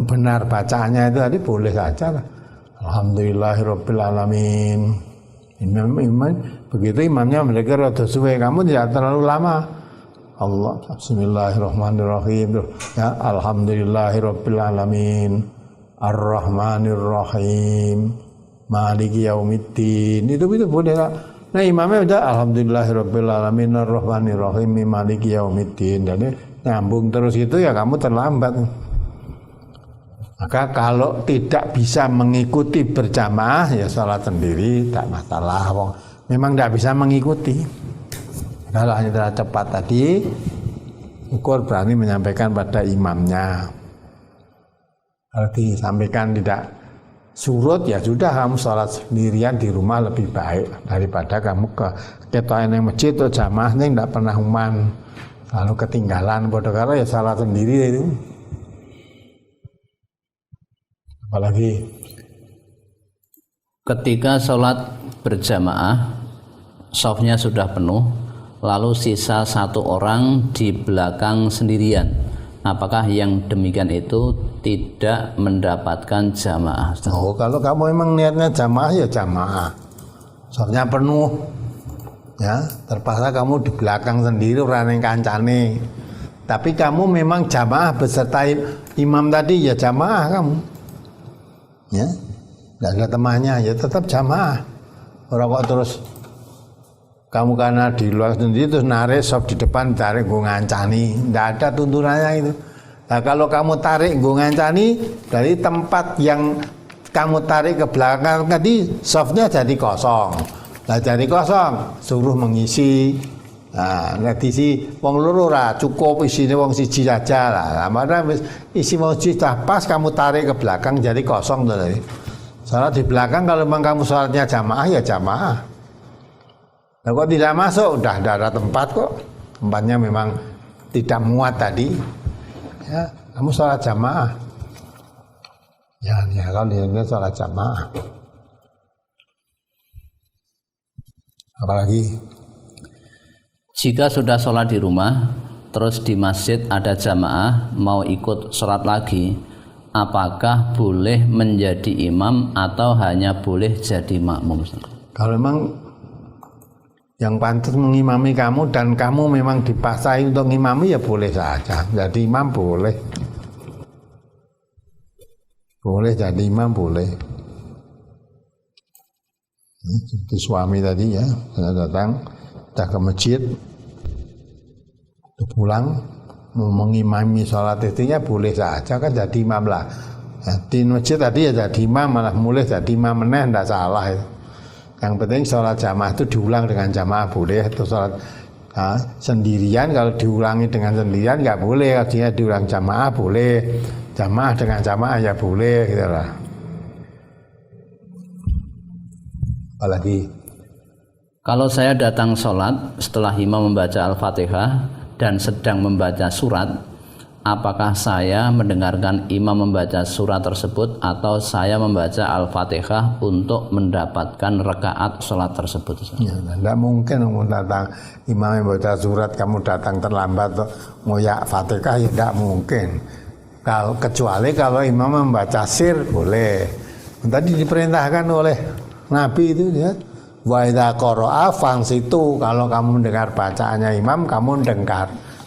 benar bacaannya itu tadi boleh saja lah. Alhamdulillahirabbil alamin. Imam begitu imamnya mereka rada suwe, kamu tidak terlalu lama. Allah bismillahirrahmanirrahim. Ya alhamdulillahirabbil alamin. Arrahmanirrahim. Maliki yaumiddin. Itu boleh lah. Nah imamnya udah alhamdulillahirabbil alamin arrahmanirrahim maliki yaumiddin. Jadi nyambung terus itu ya kamu terlambat. Maka kalau tidak bisa mengikuti berjamaah ya sholat sendiri tak masalah. Memang tidak bisa mengikuti. Kalau hanya terlalu cepat tadi, ukur berani menyampaikan pada imamnya. Kalau disampaikan tidak surut ya sudah kamu sholat sendirian di rumah lebih baik daripada kamu ketoan yang masjid atau jamaah yang tidak pernah uman lalu ketinggalan bodoh karo ya sholat sendiri itu. Apalagi ketika sholat berjamaah shafnya sudah penuh, lalu sisa satu orang di belakang sendirian, apakah yang demikian itu tidak mendapatkan jamaah? Oh, kalau kamu memang niatnya jamaah ya jamaah. Soalnya penuh. Ya, terpaksa kamu di belakang sendiri ora ning kancane. Tapi kamu memang jamaah beserta imam tadi ya jamaah kamu. Ya. Enggak ada temannya ya tetap jamaah. Ora kok terus kamu karena di luar sendiri terus narik sop di depan tarik gue ngancani. Enggak ada tuntunannya itu. Nah kalau kamu tarik gue ngancani dari tempat yang kamu tarik ke belakang tadi softnya jadi kosong. Nah jadi kosong suruh mengisi. Nah diisi wong loro ora cukup isine wong siji saja lah. Nah isi wong siji pas kamu tarik ke belakang jadi kosong tadi. Soalnya di belakang kalau memang kamu sholatnya jamaah ya jamaah. Nah kok tidak masuk udah ada tempat kok. Tempatnya memang tidak muat tadi, ya kamu sholat jamaah. Ya kalau dia sholat jamaah. Apalagi jika sudah sholat di rumah, terus di masjid ada jamaah mau ikut sholat lagi, apakah boleh menjadi imam atau hanya boleh jadi makmum? Kalau memang yang pantas mengimami kamu dan kamu memang dipaksain untuk mengimami, ya boleh saja. Jadi imam boleh. Boleh jadi imam boleh. Seperti suami tadi ya, datang ke masjid, pulang mau mengimami sholat itu ya boleh saja kan, jadi imam lah. Ya, di masjid tadi ya jadi imam, malah mulai jadi imam meneh, tidak salah ya. Yang penting sholat jamaah itu diulang dengan jamaah boleh, atau sholat sendirian kalau diulangi dengan sendirian nggak boleh, artinya diulang jamaah boleh, jamaah dengan jamaah ya boleh gitu lah. Apalagi kalau saya datang sholat setelah imam membaca Al-Fatihah dan sedang membaca surat, apakah saya mendengarkan imam membaca surat tersebut atau saya membaca Al-Fatihah untuk mendapatkan rakaat sholat tersebut? Ya, tidak mungkin kamu datang imam membaca surat kamu datang terlambat ngoyak Fatihah, ya tidak mungkin. Kecuali kalau imam membaca sir boleh. Tadi diperintahkan oleh Nabi itu ya, wa idza qara'a fansitu, kalau kamu mendengar bacaannya imam kamu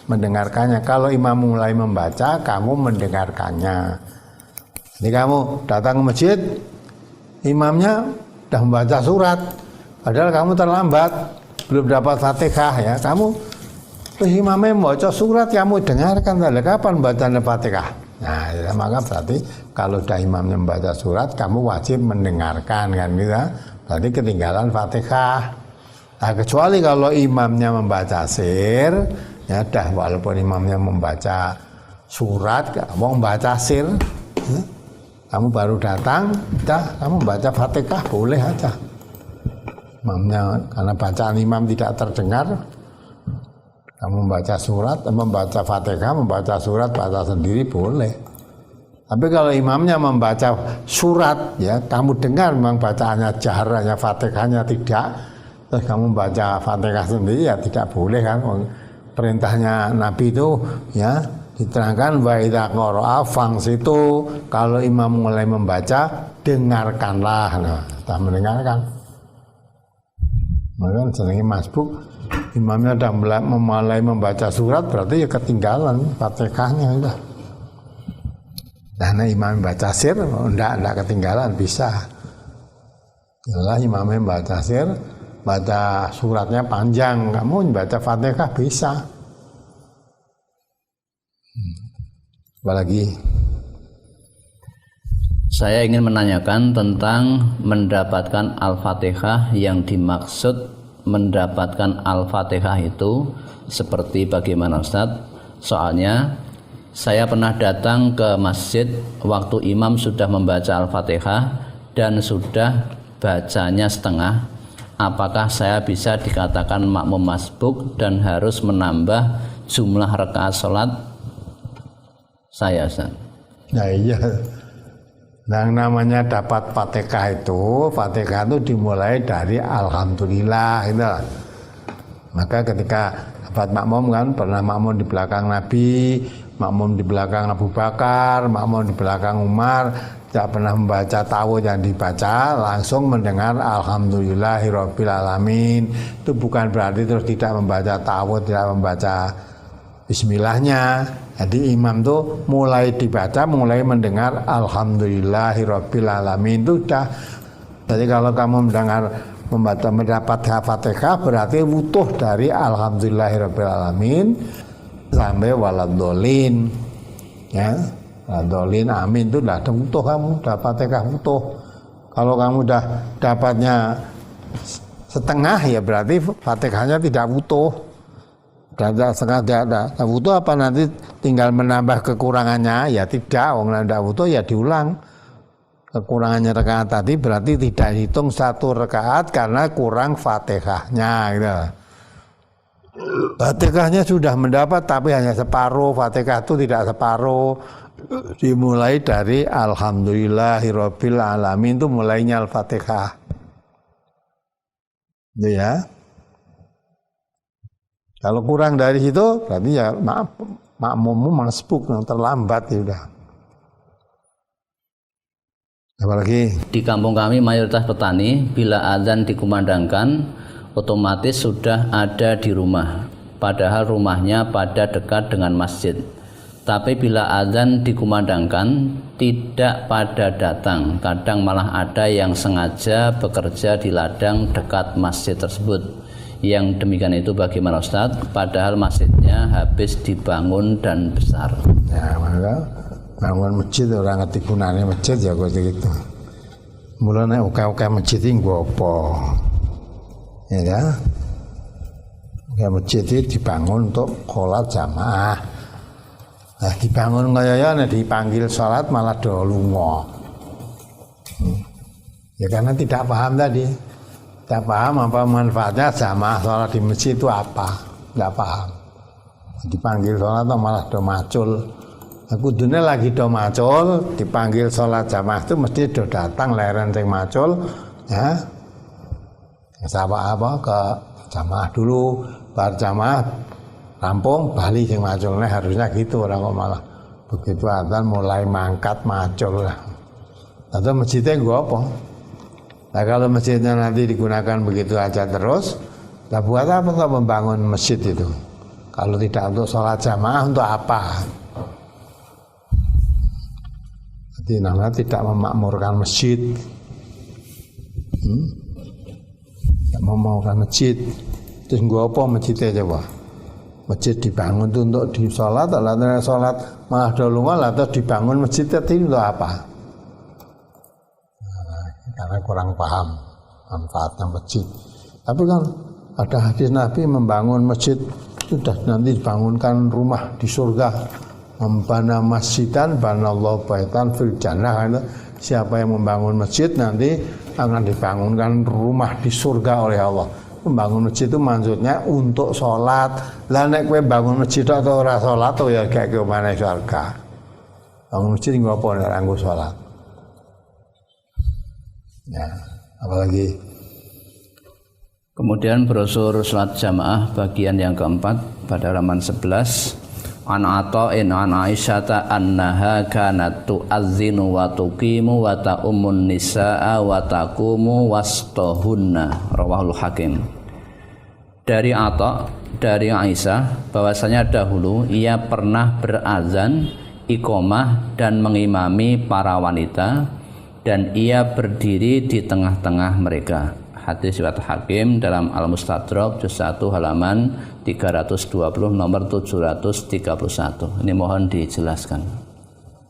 mendengarkannya. Kalau imam mulai membaca kamu mendengarkannya. Jadi kamu datang ke masjid, imamnya sudah membaca surat, padahal kamu terlambat belum dapat Fatihah ya, kamu imamnya membaca surat kamu dengarkan, tadi kapan bacaan Fatihah? Nah, ya, maka berarti kalau sudah imamnya membaca surat, kamu wajib mendengarkan kan gitu. Berarti ketinggalan Fatihah. Nah, kecuali kalau imamnya membaca sir, ya dah walaupun imamnya membaca surat, kamu membaca sir, ya, kamu baru datang, dah kamu membaca Fatihah boleh aja. Imamnya karena bacaan imam tidak terdengar, kamu membaca surat, membaca Fatihah, membaca surat, baca sendiri boleh. Tapi kalau imamnya membaca surat, ya kamu dengar memang bacaannya jaharnya, Fatihahnya tidak, terus kamu membaca Fatihah sendiri, ya tidak boleh kan. Perintahnya Nabi itu ya diterangkan wa idza qara'a fansitu, kalau imam mulai membaca dengarkanlah. Nah, kita mendengarkan. Maka senangnya masbuk, imamnya sudah mulai membaca surat, berarti ya ketinggalan Fatihahnya sudah. Karena imam membaca sir, enggak ketinggalan, bisa. Jelas imamnya membaca sir, baca suratnya panjang, kamu membaca Fatihah bisa. Apalagi saya ingin menanyakan tentang mendapatkan Al-Fatihah. Yang dimaksud mendapatkan Al-Fatihah itu seperti bagaimana Ustaz? Soalnya saya pernah datang ke masjid waktu imam sudah membaca Al-Fatihah dan sudah bacanya setengah. Apakah saya bisa dikatakan makmum masbuk dan harus menambah jumlah rakaat sholat saya, Ustaz? Nah iya. Yang namanya dapat Fatihah itu dimulai dari Alhamdulillah itu. Maka ketika dapat makmum kan, pernah makmum di belakang Nabi, makmum di belakang Abu Bakar, makmum di belakang Umar, tidak pernah membaca ta'awudz yang dibaca, langsung mendengar Alhamdulillahirabbil alamin. Itu bukan berarti terus tidak membaca ta'awudz, tidak membaca bismillahnya. Jadi imam tuh mulai dibaca, mulai mendengar Alhamdulillahirabbil alamin itu sudah. Jadi kalau kamu mendapat Fatihah berarti wutuh dari Alhamdulillahirabbil alamin sampai waladhdallin. Ya, waladhdallin amin itu sudah wutuh, kamu dapat Fatihah wutuh. Kalau kamu udah dapatnya setengah ya berarti Fatihahnya tidak wutuh. Tidak setengah tidak ada. Nah, wutuh apa nanti tinggal menambah kekurangannya? Ya tidak, orang tidak wutuh ya diulang. Kekurangannya rakaat tadi berarti tidak hitung satu rakaat karena kurang Fatihahnya gitu. Fatihahnya sudah mendapat tapi hanya separuh. Fatihah itu tidak separuh. Dimulai dari Alhamdulillahirabbil alamin, itu mulainya Al-Fatihah. Itu ya. Kalau kurang dari situ berarti ya maaf, makmummu masbuk, terlambat ya udah. Apalagi di kampung kami mayoritas petani, bila azan dikumandangkan otomatis sudah ada di rumah, padahal rumahnya pada dekat dengan masjid. Tapi bila azan dikumandangkan tidak pada datang, kadang malah ada yang sengaja bekerja di ladang dekat masjid tersebut. Yang demikian itu bagaimana Ustaz? Padahal masjidnya habis dibangun dan besar. Ya, maka bangun masjid orang ngerti gunane masjid ya kok gitu. Mulane oke-oke masjid iki nggo apa? Ya kan? Ya masjid itu dibangun untuk sholat jamaah. Nah, dibangun kaya nek dipanggil sholat malah do lunga. Ya karena tidak paham tadi. Tidak paham apa manfaatnya jamaah sholat di masjid itu apa. Tidak paham. Dipanggil sholat itu malah do macul. Kudune lagi do macul, dipanggil sholat jamaah itu mesti do datang leren sing macul, ya. Sapa apa ke jamaah dulu, bar jamaah rampung bali sing maculnya, harusnya gitu, orang kok malah begitu adzan mulai mangkat macul lah. Atau masjidnya gua apa? Nah kalau masjidnya nanti digunakan begitu aja terus, lah buat apa kok membangun masjid itu? Kalau tidak untuk sholat jamaah, untuk apa? Jadi namanya tidak memakmurkan masjid. Tidak memakmurkan masjid. Terus gua apa masjidnya coba? Masjid dibangun itu untuk di sholat, atau sholat malah dolungan, atau dibangun masjid itu untuk apa? Nah, karena kurang paham manfaatnya masjid. Tapi kan ada hadis Nabi membangun masjid, sudah nanti dibangunkan rumah di surga. Membana masjidan banallahu baitan fil jannah. Siapa yang membangun masjid nanti akan dibangunkan rumah di surga oleh Allah. Membangun masjid itu maksudnya untuk sholat. Lah nek kowe bangun masjid atau ora sholat to ya kayak ke mana surga. Bangun masjid nggo apa nek nganggo sholat. Ya, apalagi kemudian brosur salat jamaah bagian yang keempat pada halaman 11. An Ata'in an Aisyata annaha kanat tu'adzinu wa tuqimu wa ta'ummun nisa'a wa taqumu wastahunna, rawahul Hakim. Dari Ata', dari Aisyah, bahwasanya dahulu ia pernah berazan, iqamah dan mengimami para wanita, dan ia berdiri di tengah-tengah mereka. Hadis riwayat Hakim dalam Al-Mustadrak juz 1 halaman 320 nomor 731. Ini mohon dijelaskan.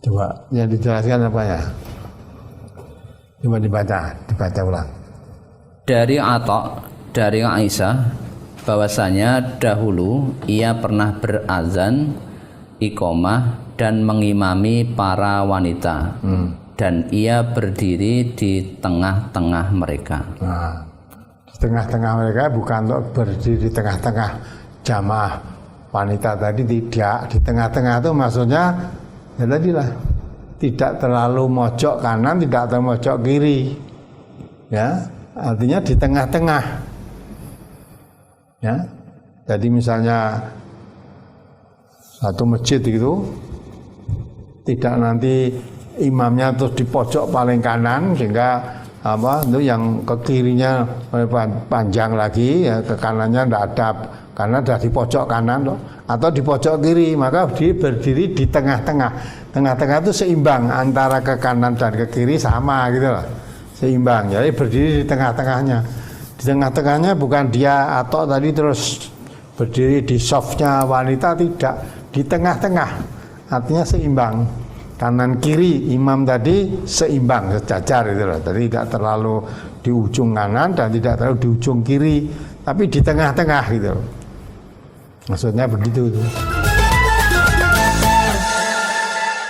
Coba yang dijelaskan apa ya? Coba dibaca ulang. Dari Ata', dari Aisyah, bahwasanya dahulu ia pernah berazan, iqamah dan mengimami para wanita. Dan ia berdiri di tengah-tengah mereka. Nah, di tengah-tengah mereka bukan untuk berdiri di tengah-tengah jamaah wanita tadi, tidak. Di tengah-tengah itu maksudnya ya tadilah, tidak terlalu mojok kanan, tidak terlalu mojok kiri. Ya, artinya di tengah-tengah. Ya. Jadi misalnya satu masjid itu tidak nanti imamnya terus di pojok paling kanan sehingga apa itu yang ke kirinya panjang lagi, ya ke kanannya tidak ada karena sudah di pojok kanan loh, atau di pojok kiri, maka dia berdiri di tengah-tengah. Tengah-tengah itu seimbang antara ke kanan dan ke kiri sama gitu loh, seimbang. Jadi berdiri di tengah-tengahnya. Di tengah-tengahnya bukan dia atau tadi terus berdiri di softnya wanita, tidak, di tengah-tengah, artinya seimbang. Kanan kiri imam tadi seimbang, sejajar gitu loh. Jadi tidak terlalu di ujung kanan dan tidak terlalu di ujung kiri, tapi di tengah-tengah gitu loh. Maksudnya begitu tuh.